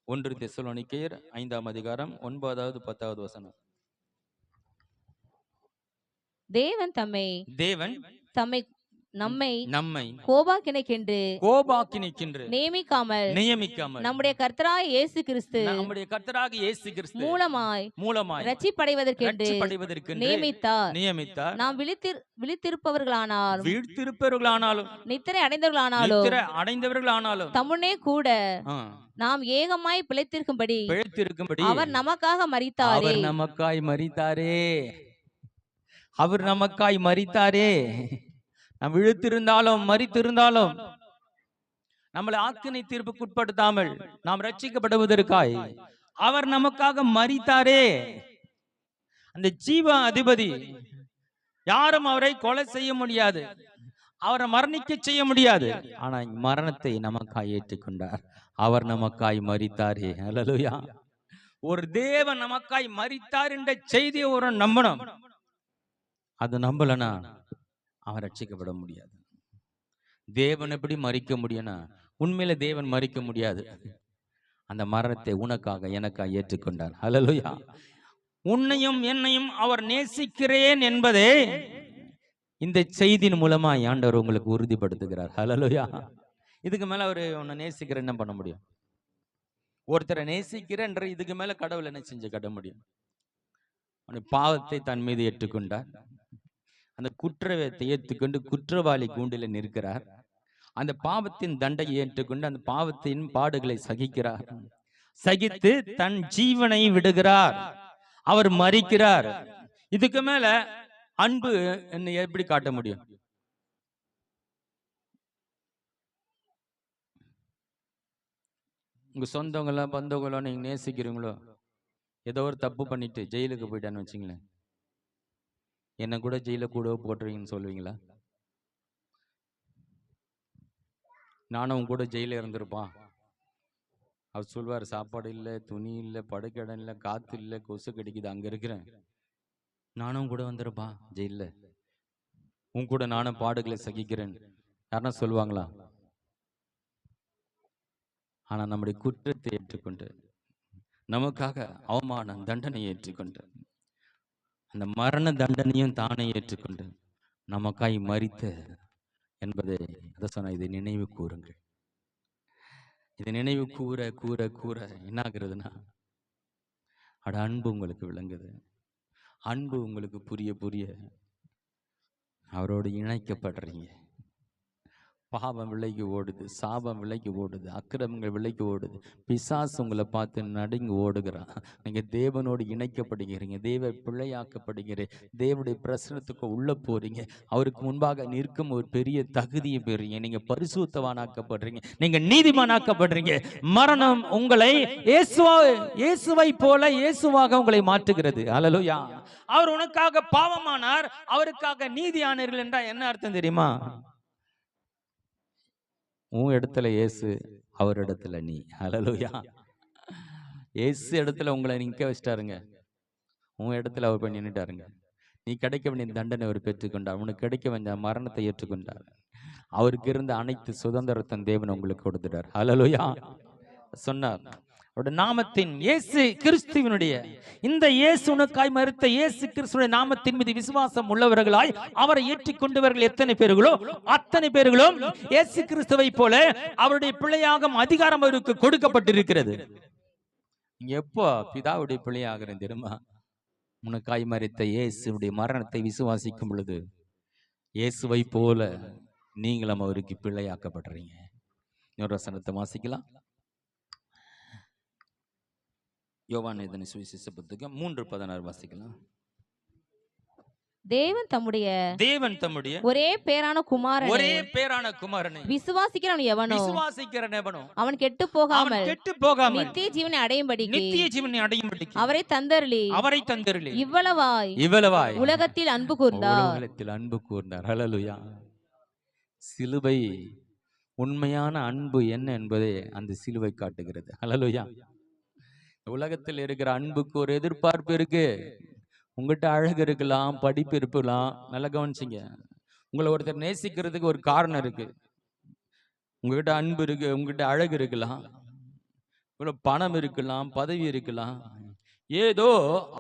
1 தெசலோனிக்கேயர் 5ஆம் அதிகாரம் 9வது 10வது வசனம். தேவன் தம்மை நம்மை கோபாக்கினைக்கென்று நியமிக்காமல் நம்முடைய கர்த்தராகிய இயேசு கிறிஸ்து மூலமாய் ரட்சிப்படைவதற்கென்று நியமித்தார். நாம் விழித்திருப்பவர்களானாலும் நித்திரை அடைந்தவர்களானாலும் தம்முன்னே கூட நாம் ஏகமாய் பிழைத்திருக்கும்படி அவர் நமக்காக மரித்தாரே. நாம் விழுத்திருந்தாலும் மரித்திருந்தாலும் நம்மளை ஆக்கினை தீர்ப்புக்குட்படுத்தாமல் நாம் ரட்சிக்கப்படுவதற்காய் அவர் நமக்காக மரித்தாரே. அந்த ஜீவ அதிபதி யாரும் அவரை கொலை செய்ய முடியாது, அவரை மரணிக்க செய்ய முடியாது. ஆனா மரணத்தை நமக்காய் ஏற்றுக்கொண்டார். அவர் நமக்காய் மரித்தாரே. அல்லேலூயா. ஒரு தேவன் நமக்காய் மரித்தார் என்ற செய்தியை ஒரு நம்பணும். அது நம்பலனா அவன் ரட்சிக்கப்பட முடியாது. தேவன் எப்படி மரிக்க முடியும்னா உண்மையில தேவன் மரிக்க முடியாது. அந்த மரணத்தை உனக்காக எனக்காக ஏற்றுக்கொண்டார். அல்லேலூயா. உன்னையும் என்னையும் அவர் நேசிக்கிறேன் என்பதே இந்த செய்தியின் மூலமா ஆண்டவர் உங்களுக்கு உறுதிப்படுத்துகிறார். அல்லேலூயா. இதுக்கு மேல அவர் உன்னை நேசிக்கிறேன் என்ன பண்ண முடியும்? ஒருத்தரை நேசிக்கிறேன்ற இதுக்கு மேல கடவுள் என்ன செஞ்சு கட்ட முடியும்? பாவத்தை தன் மீது ஏற்றுக்கொண்டார். அந்த குற்றத்தை ஏற்றுக்கொண்டு குற்றவாளி கூண்டில நிற்கிறார். அந்த பாவத்தின் தண்டையை ஏற்றுக்கொண்டு அந்த பாவத்தின் பாடுகளை சகிக்கிறார். சகித்து தன் ஜீவனை விடுகிறார். அவர் மரிக்கிறார். இதுக்கு மேல அன்பு என்ன எப்படி காட்ட முடியும்? உங்க சொந்தங்களோ பந்தங்களோ நீங்க நேசிக்கிறீங்களோ, ஏதோ ஒரு தப்பு பண்ணிட்டு ஜெயிலுக்கு போயிட்டான்னு வச்சுங்களேன், என்ன கூட ஜெயில கூட போட்டுருவீங்கன்னு சொல்லுவீங்களா? நானும் கூட ஜெயில இருந்திருப்பான். அவர் சொல்வார், சாப்பாடு இல்லை, துணி இல்லை, படுக்கடம் இல்லை, காத்து இல்லை, கொசு கடிக்குது, அங்க இருக்கிறேன். நானும் கூட வந்திருப்பான் ஜெயில, உன் கூட நானும் பாடுகளை சகிக்கிறேன். யாருன்னா சொல்லுவாங்களா? ஆனா நம்முடைய குற்றத்தை ஏற்றுக்கொண்டு நமக்காக அவமானம் தண்டனையை ஏற்றுக்கொண்டு அந்த மரண தண்டனையும் தானே ஏற்றுக்கொண்டு நமக்காய் மரித்த என்பதை அதை சொன்ன. இதை நினைவு கூறுங்கள். இதை நினைவு கூற கூற கூற என்ன ஆகுறதுன்னா, அட அன்பு உங்களுக்கு விளங்குது. அன்பு உங்களுக்கு புரிய புரிய அவரோடு இணைக்கப்படுறீங்க. பாவம் விலைக்கு ஓடுது, சாபம் விலைக்கு ஓடுது, அக்கிரமங்கள் விலைக்கு ஓடுது, பிசாசு உங்களை பார்த்து நடுங்கி ஓடுகிறான். நீங்க தேவனோடு இணைக்கப்படுகிறீங்க, தேவ பிள்ளையாக்கப்படுகிறீங்க, தேவனுடைய பிரசனத்துக்கு உள்ள போறீங்க. அவருக்கு முன்பாக நிற்கும் ஒரு பெரிய தகுதியை பெறீங்க. நீங்க பரிசுத்தவானாக்கப்படுறீங்க, நீங்க நீதிமானாக்கப்படுறீங்க. மரணம் உங்களை இயேசுவை போல இயேசுவாக உங்களை மாற்றுகிறது. அல்லேலூயா. அவர் உனக்காக பாவமானார், அவருக்காக நீதியானீர்கள் என்றால் என்ன அர்த்தம் தெரியுமா? உன் இடத்துல இயேசு, அவர் இடத்துல நீ. அல்லேலூயா. இயேசு இடத்துல உங்களை நிற்க வச்சிட்டாருங்க, உன் இடத்துல அவர் போய் நின்றுட்டாருங்க. நீ கிடைக்க வேண்டிய தண்டனை அவர் பெற்றுக்கொண்டார். உனக்கு கிடைக்க வேண்டிய மரணத்தை ஏற்றுக்கொண்டார். அவருக்கு இருந்த அனைத்து சுதந்திரத்தின் தேவன் உங்களுக்கு கொடுத்துட்டார். அல்லேலூயா. சொன்னார், அவருடைய நாமத்தின் இயேசு கிறிஸ்துவினுடைய இந்த இயேசு உனக்காய் மரித்த இயேசு கிறிஸ்துவினுடைய நாமத்தின் மீது விசுவாசம் உள்ளவர்களாய் அவரை ஏற்றுக்கொண்டவர்கள் எத்தனை பேர்களோ அத்தனை பேர்களும் இயேசு கிறிஸ்துவை போல அவருடைய பிள்ளையாகும் அதிகாரம் அவருக்கு கொடுக்கப்பட்டிருக்கிறது. எப்போ பிதாவுடைய பிள்ளையாகிறேன் தெரியுமா? உனக்காய் மரித்த இயேசுடைய மரணத்தை விசுவாசிக்கும் பொழுது இயேசுவை போல நீங்களும் அவருக்கு பிள்ளையாக்கப்படுறீங்க. இன்னொரு வசனத்தை வாசிக்கலாம். யோவான் எழுதின சுவிசேஷ புத்தகம் 3:16 வாசிக்கலாம். தேவன் தம்முடைய ஒரே பேரான குமாரனை விசுவாசிக்கிறவன் எவனோ அவன் கெட்டு போகாமல் நித்திய ஜீவனை அடையும்படிக்கு அவரை தந்தருளி இவ்வளவாய் உலகத்தில் அன்பு கூர்ந்தார். ஹல்லேலூயா. சிலுவை உண்மையான அன்பு என்ன என்பதை அந்த சிலுவை காட்டுகிறது. ஹல்லேலூயா. உலகத்தில் இருக்கிற அன்புக்கு ஒரு எதிர்பார்ப்பு இருக்கு. உங்ககிட்ட அழகு இருக்கலாம், படிப்பு இருக்கலாம், நல்லா கவனிச்சிங்க. உங்களை ஒருத்தர் நேசிக்கிறதுக்கு ஒரு காரணம் இருக்கு. உங்ககிட்ட அன்பு இருக்கு, உங்ககிட்ட அழகு இருக்கலாம், உங்களோட பணம் இருக்கலாம், பதவி இருக்கலாம், ஏதோ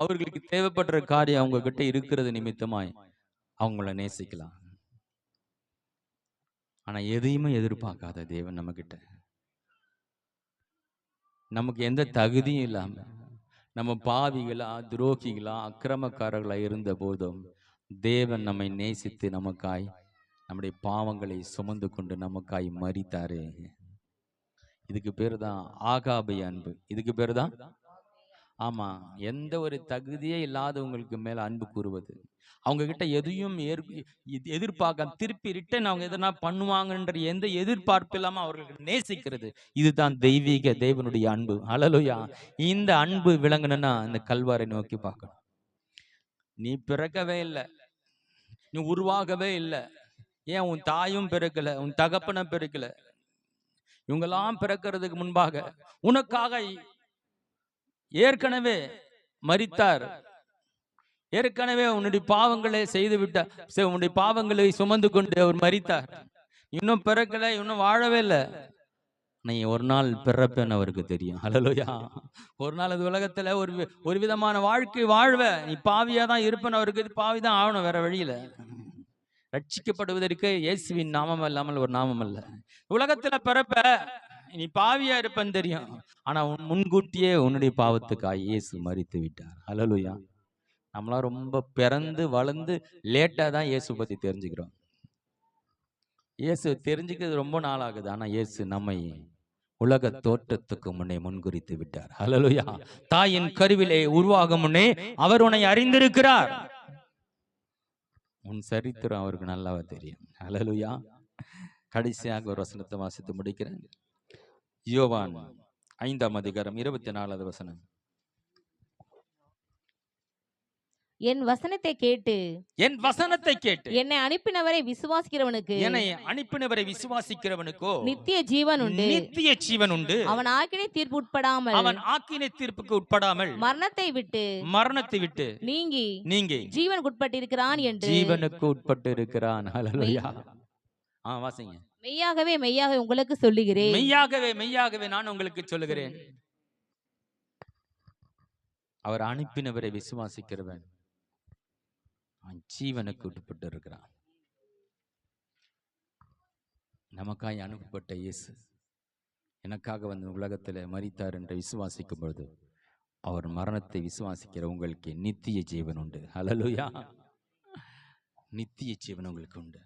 அவர்களுக்கு தேவைப்படுற காரியம் அவங்க கிட்ட இருக்கிறது நிமித்தமாய் அவங்கள நேசிக்கலாம். ஆனா எதையுமே எதிர்பார்க்காத தேவன் நம்ம கிட்ட, நமக்கு எந்த தகுதியும் இல்லாம நம்ம பாவிகளா, துரோகிகளா, அக்கிரமக்காரர்களா இருந்த போதும் தேவன் நம்மை நேசித்து நமக்காய் நம்முடைய பாவங்களை சுமந்து கொண்டு நமக்காய் மரித்தாரு. இதுக்கு பேர் தான் ஆகாபி அன்பு. இதுக்கு பேர் தான், ஆமா, எந்த ஒரு தகுதியே இல்லாதவங்களுக்கு மேல அன்பு கூறுவது, அவங்க கிட்ட எதையும் எதிர்பார்க்க, திருப்பி ரிட்டன் அவங்க எதனா பண்ணுவாங்கன்ற எந்த எதிர்பார்ப்பு இல்லாம அவர்களுக்கு நேசிக்கிறது, இதுதான் தெய்வீக தேவனுடைய அன்பு. ஹல்லேலூயா. இந்த அன்பு விளங்கணும்னா இந்த கல்வாரை நோக்கி பார்க்கணும். நீ பிறக்கவே இல்லை, நீ உருவாகவே இல்லை. ஏன் உன் தாயும் பிறக்கல, உன் தகப்பனும் பிறக்கல, இவங்கெல்லாம் பிறக்கிறதுக்கு முன்பாக உனக்காக ஏற்கனவே மரித்தார். ஏற்கனவே உன்னுடைய பாவங்களை செய்து விட்டார், உன்னுடைய பாவங்களை சுமந்து கொண்டு அவர் மரித்தார். இன்னும் பிறக்கல, இன்னும் வாழவே இல்லை. நீ ஒரு நாள் பிறப்பேன்னு அவருக்கு தெரியும். ஹல்லேலூயா. ஒரு நாள் அது உலகத்துல ஒரு விதமான வாழ்க்கை வாழ்வ, நீ பாவியா தான் இருப்பேன்னு அவருக்கு, பாவிதான் ஆகணும், வேற வழியில. ரட்சிக்கப்படுவதற்கு இயேசுவின் நாமம் இல்லாமல் ஒரு நாமம் அல்ல. உலகத்துல பிறப்ப, நீ பாவியா இருப்பேன்னு தெரியும். ஆனா முன்கூட்டியே உன்னுடைய பாவத்துக்காக இயேசு மரித்து விட்டார். ஹல்லேலூயா. நம்மளாம் ரொம்ப பிறந்து வளர்ந்து லேட்டா தான் இயேசு பத்தி தெரிஞ்சுக்கிறோம். இயேசு தெரிஞ்சுக்கிறது ரொம்ப நாள் ஆகுது. ஆனா இயேசு நம்மை உலக தோற்றத்துக்கு முன்னே முன்குறித்து விட்டார். ஹல்லேலூயா. தாயின் கருவிலே உருவாகும் முன்னே அவர் உன்னை அறிந்திருக்கிறார். உன் சரித்திரம் அவருக்கு நல்லாவா தெரியும். ஹல்லேலூயா. கடைசியாக ஒரு வசனத்தை வாசித்து முடிக்கிறேன். யோவான் 5:24. என் வசனத்தை கேட்டு என்னை அனுப்பினவரை விசுவாசிக்கிறவனுக்கோ நித்திய ஜீவன் உண்டு. அவன் ஆக்கினை தீர்ப்புக்கு உட்படாமல் மரணத்தை விட்டு நீங்கி ஜீவனுக்கு உட்பட்டிருக்கிறான் என்று. ஜீவனுக்கு உட்பட்டு இருக்கிறான். ஹல்லேலூயா. வாசிங்க. மெய்யாகவே உங்களுக்கு சொல்லுகிறேன், மெய்யாகவே நான் உங்களுக்கு சொல்லுகிறேன், அவர் அனுப்பினவரை விசுவாசிக்கிறவன் ஜீவனுக்கு உட்பட்டு இருக்கிறான். நமக்காய் அனுப்பப்பட்ட இயேசு எனக்காக வந்து உலகத்தில் மரித்தார் என்று விசுவாசிக்கும் பொழுது அவர் மரணத்தை விசுவாசிக்கிற உங்களுக்கு நித்திய ஜீவன் உண்டு. ஹல்லேலூயா. நித்திய ஜீவன் உங்களுக்கு உண்டு.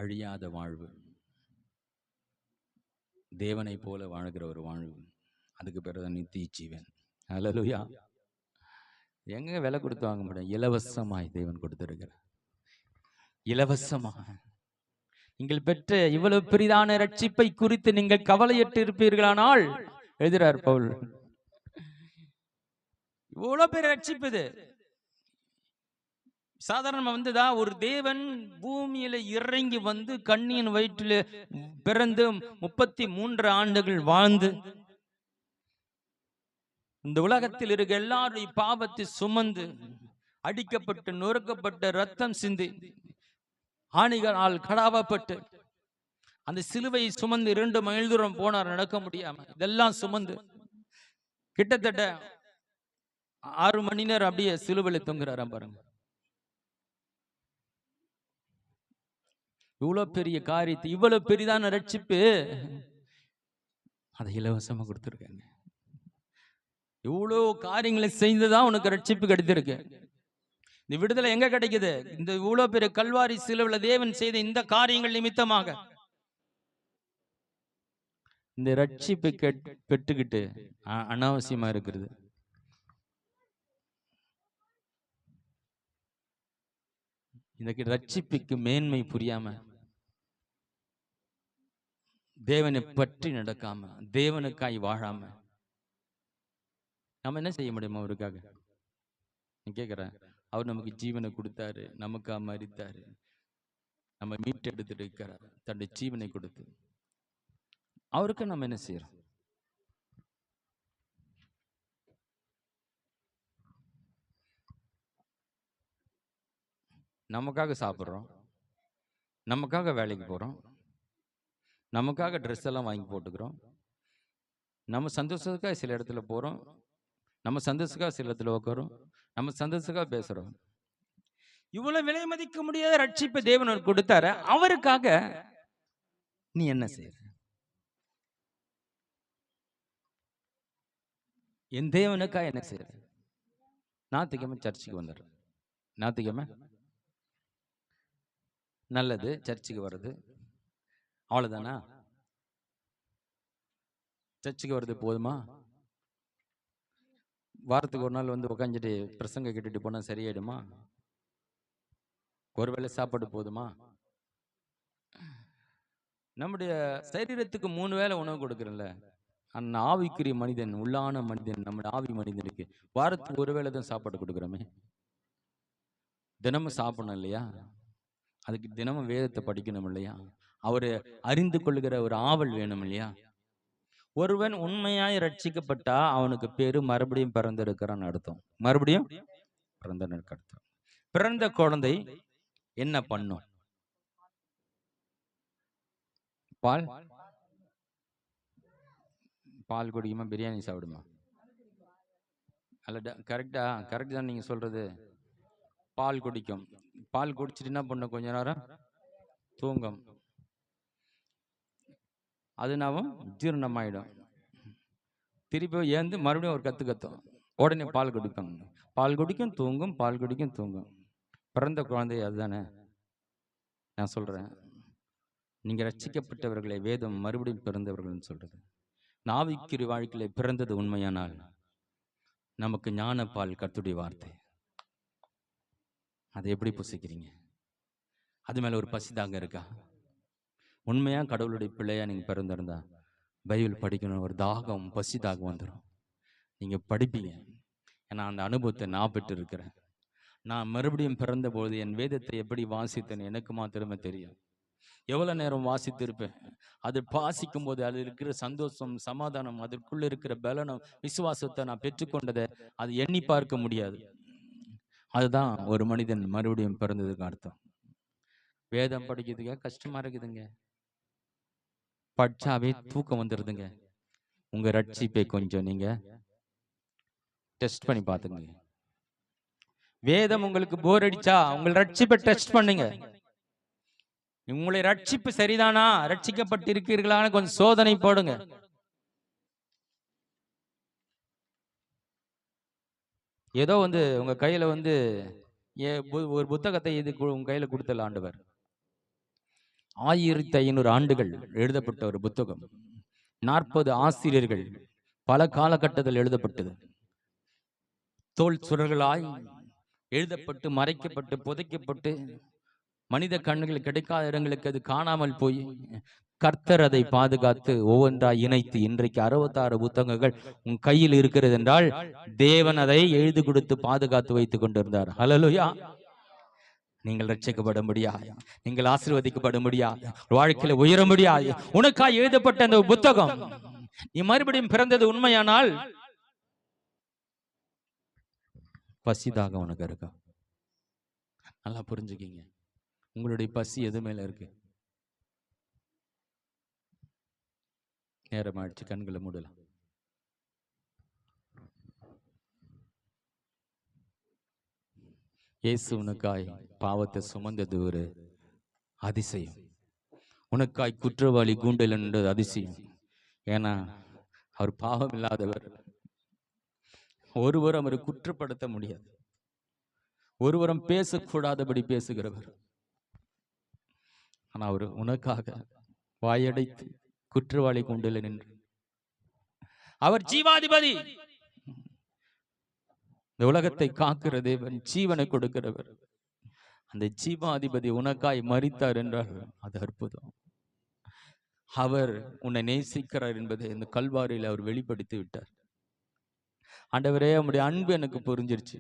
அழியாத வாழ்வு, தேவனை போல வாழ்கிற ஒரு வாழ்வு, அதுக்கு பிறகு நித்திய ஜீவன். ஹல்லேலூயா. எங்க விலை கொடுத்து வாங்க முடியும்? இலவசமாய் தேவன் கொடுத்திருக்கிறார். இலவசமாக நீங்கள் பெற்ற இவ்வளவு பெரிதான ரட்சிப்பை குறித்து நீங்கள் கவலையற்று இருப்பீர்களானால், எழுதுறார் பவுல், இவ்வளவு பெரிய ரட்சிப்பு இது சாதாரணமா வந்ததா? ஒரு தேவன் பூமியில இறங்கி வந்து கண்ணியின் வயிற்றில பிறந்து 33 ஆண்டுகள் வாழ்ந்து இந்த உலகத்தில் இருக்க எல்லாருடைய பாவத்தை சுமந்து அடிக்கப்பட்டு நொறுக்கப்பட்ட ரத்தம் சிந்தி ஆணிகளால் கடாவப்பட்டு அந்த சிலுவையை சுமந்து 2 மைல் தூரம் போனார், நடக்க முடியாம. இதெல்லாம் சுமந்து கிட்டத்தட்ட 6 மணி நேரம் அப்படியே சிலுவையில் தொங்குறாராம் பாருங்க. இவ்வளவு பெரிய காரியத்தை, இவ்வளவு பெரிதான ரட்சிப்பு அதை இலவசமா கொடுத்துருக்காங்க. இவ்வளவு காரியங்களை செய்துதான் உனக்கு ரட்சிப்பு கிடைத்திருக்கு. இந்த விடுதலை எங்க கிடைக்குது? இந்த இவ்வளவு பெரிய கல்வாரி சிலுவையில் தேவன் செய்த இந்த காரியங்கள் நிமித்தமாக. இந்த ரட்சிப்பை பெற்றுக்கிட்டு அனாவசியமா இருக்கிறது. இந்த ரட்சிப்புக்கு மேன்மை புரியாம, தேவனை பற்றி நடக்காம, தேவனுக்காய் வாழாம நம்ம என்ன செய்ய முடியுமா? அவருக்காக கேட்கிறேன். அவர் நமக்கு ஜீவனை கொடுத்தாரு, நமக்காக மரித்தாரு, நம்ம மீட்டெடுத்துட்டு இருக்கிறார் தன்னுடைய ஜீவனை கொடுத்து. அவருக்கு நம்ம என்ன செய்யறோம்? நமக்காக சாப்பிட்றோம், நமக்காக வேலைக்கு போறோம், நமக்காக ட்ரெஸ் எல்லாம் வாங்கி போட்டுக்கிறோம், நம்ம சந்தோஷத்துக்காக சில இடத்துல போறோம், நம்ம சந்தோஷத்துக்காக சில இடத்துல உட்காரோம், நம்ம சந்தோஷத்துக்காக பேசுறோம். இவ்வளவு விலை மதிக்க முடியாத ரட்சிப்பை தேவன் கொடுத்தாரு, அவருக்காக நீ என்ன செய்யற? என் தேவனுக்காக என்ன செய்யற? ஞாயிற்றுக்கிழமை சர்ச்சுக்கு வந்துடுறேன், ஞாயிற்றுக்கிழமை நல்லது சர்ச்சுக்கு வர்றது, அவ்வளவுதானா? சர்ச்சுக்கு வர்றது போதுமா? வாரத்துக்கு ஒரு நாள் வந்து உட்காந்துட்டு பிரசங்க கேட்டுட்டு போனா சரியாயிடுமா? ஒருவேளை சாப்பாடு போதுமா? நம்முடைய சரீரத்துக்கு 3 வேளை உணவு கொடுக்குறோம்ல, அந்த ஆவிக்குரிய மனிதன், உள்ளான மனிதன், நம்முடைய ஆவி மனிதனுக்கு வாரத்துக்கு ஒரு வேளை தான் சாப்பாடு கொடுக்குறோமே. தினமும் சாப்பிடணும் இல்லையா? அதுக்கு தினமும் வேதத்தை படிக்கணும் இல்லையா? அவரை அறிந்து கொள்ளுகிற ஒரு ஆவல் வேணும் இல்லையா? ஒருவன் உண்மையாய் ரட்சிக்கப்பட்டா அவனுக்கு பேரு மறுபடியும் பிறந்திருக்கிறான்னு அர்த்தம். மறுபடியும் பிறந்தனுக்கு அர்த்தம். பிறந்த குழந்தை என்ன பண்ணும்? பால் பால் குடிக்குமா? பிரியாணி சாப்பிடுமா? அல்ல, கரெக்டா? கரெக்ட் தான் நீங்க சொல்றது. பால் குடிக்கும். பால் குடிச்சிட்டு என்ன பண்ணும்? கொஞ்ச நேரம் தூங்கும். அதுனாவும் ஜீரணமாயிடும். திருப்பி ஏந்து மறுபடியும் ஒரு கத்தும். உடனே பால் குடிப்பாங்க. பால் குடிக்கும், தூங்கும், பால் குடிக்கும், தூங்கும். பிறந்த குழந்தை அதுதானே நான் சொல்றேன். நீங்க ரட்சிக்கப்பட்டவர்களை வேதம் மறுபடியும் பிறந்தவர்கள் சொல்றது. ஆவிக்குரிய வாழ்க்கையில பிறந்தது உண்மையானால் நமக்கு ஞான பால் கர்த்தருடைய வார்த்தை. அதை எப்படி புசிக்கிறீங்க? அது மேல ஒரு பசிதாங்க இருக்கா? உண்மையா கடவுளுடைய பிள்ளையா நீங்க பிறந்திருந்தா பைபிள் படிக்கணும், ஒரு தாகம், பசி தாகம் வந்துடும். நீங்க படிப்பீங்க. ஏன்னா அந்த அனுபவத்தை நான் பெற்று இருக்கிறேன். நான் மறுபடியும் பிறந்த பொழுது என் வேதத்தை எப்படி வாசித்தேன்னு எனக்கு மாத்திரமே தெரியும். எவ்வளவு நேரம் வாசித்திருப்பேன். அது வாசிக்கும் போது அதில் இருக்கிற சந்தோஷம், சமாதானம், அதற்குள்ள இருக்கிற பலனம், விசுவாசத்தை நான் பெற்றுக்கொண்டதை அது எண்ணி பார்க்க முடியாது. அதுதான் ஒரு மனிதன் மறுபடியும் பிறந்ததுக்கு அர்த்தம். வேதம் படிக்கிறதுங்க கஷ்டமா இருக்குதுங்க. படிச்சாவே தூக்கம் வந்துடுதுங்க. உங்க ரட்சிப்பை கொஞ்சம் நீங்க டெஸ்ட் பண்ணி பாத்துங்க. வேதம் உங்களுக்கு போர் அடிச்சா உங்கள் ரட்சிப்பை டெஸ்ட் பண்ணுங்க. உங்களுடைய ரட்சிப்பு சரிதானா, ரட்சிக்கப்பட்டு இருக்கிறீர்களான்னு கொஞ்சம் சோதனை போடுங்க. ஏதோ வந்து உங்க கையில வந்து ஒரு புத்தகத்தை இது உங்க கையில கொடுத்தல ஆண்டவர். 1500 ஆண்டுகள் எழுதப்பட்ட ஒரு புத்தகம். 40 ஆசிரியர்கள் பல காலகட்டத்தில் எழுதப்பட்டது. தோல் சுரர்களாய் எழுதப்பட்டு, மறைக்கப்பட்டு, புதைக்கப்பட்டு, மனித கண்ணுகள் கிடைக்காத இடங்களுக்கு அது காணாமல் போய் கர்த்தர் அதை பாதுகாத்து ஒவ்வொன்றாய் இணைத்து இன்றைக்கு 66 புத்தகங்கள் உன் கையில் இருக்கிறது என்றால் தேவன் அதை எழுதி கொடுத்து பாதுகாத்து வைத்துக் கொண்டிருந்தார். ஹல்லேலூயா. நீங்கள் ரட்சிக்கப்பட முடியாது, நீங்கள் ஆசீர்வதிக்கப்பட முடியாது, வாழ்க்கையில உயர முடியாது. உனக்காய் எழுதப்பட்ட அந்த புத்தகம் நீ மறுபடியும் பிறந்தது உண்மையானால் பசிதாக உனக்கு இருக்கா? நல்லா புரிஞ்சுக்கிங்க. உங்களுடைய பசி எது மேல இருக்கு? நேரமாயிடுச்சு, கண்களை மூடலாம். இயேசு உனக்காய் பாவத்தை சுமந்தது ஒரு அதிசயம். உனக்காய் குற்றவாளி கூண்டல் என்றது அதிசயம். ஏன்னா அவர் பாவம் இல்லாதவர். ஒருவரும் அவரை குற்றப்படுத்த முடியாது. ஒருவரும் பேசக்கூடாதபடி பேசுகிறவர். ஆனா அவர் உனக்காக வாயடைத்து குற்றவாளி கூண்டில் நின்று. அவர் ஜீவாதிபதி, இந்த உலகத்தை காக்கிற தேவன், ஜீவனை கொடுக்கிறவர். அந்த ஜீவாதிபதி உனக்காய் மரித்தார் என்றால் அது அற்புதம். அவர் உன்னை நேசிக்கிறார் என்பதை இந்த கல்வாரியில் அவர் வெளிப்படுத்தி விட்டார். ஆண்டவரே, உம்முடைய அன்பு எனக்கு புரிஞ்சிருச்சு,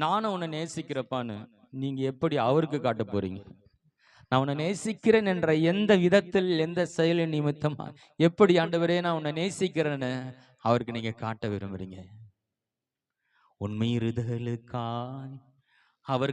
நானும் உன்னை நேசிக்கிறப்பான்னு நீங்க எப்படி அவருக்கு காட்ட போறீங்க? நான் உன்னை நேசிக்கிறேன் என்ற எந்த விதத்தில், எந்த செயலின் நிமித்தமா, எப்படி ஆண்டவரே நான் உன்னை நேசிக்கிறேன்னு அவருக்கு நீங்க காட்ட விரும்புறீங்க? உண்மை இருதலுக்காய் அவர்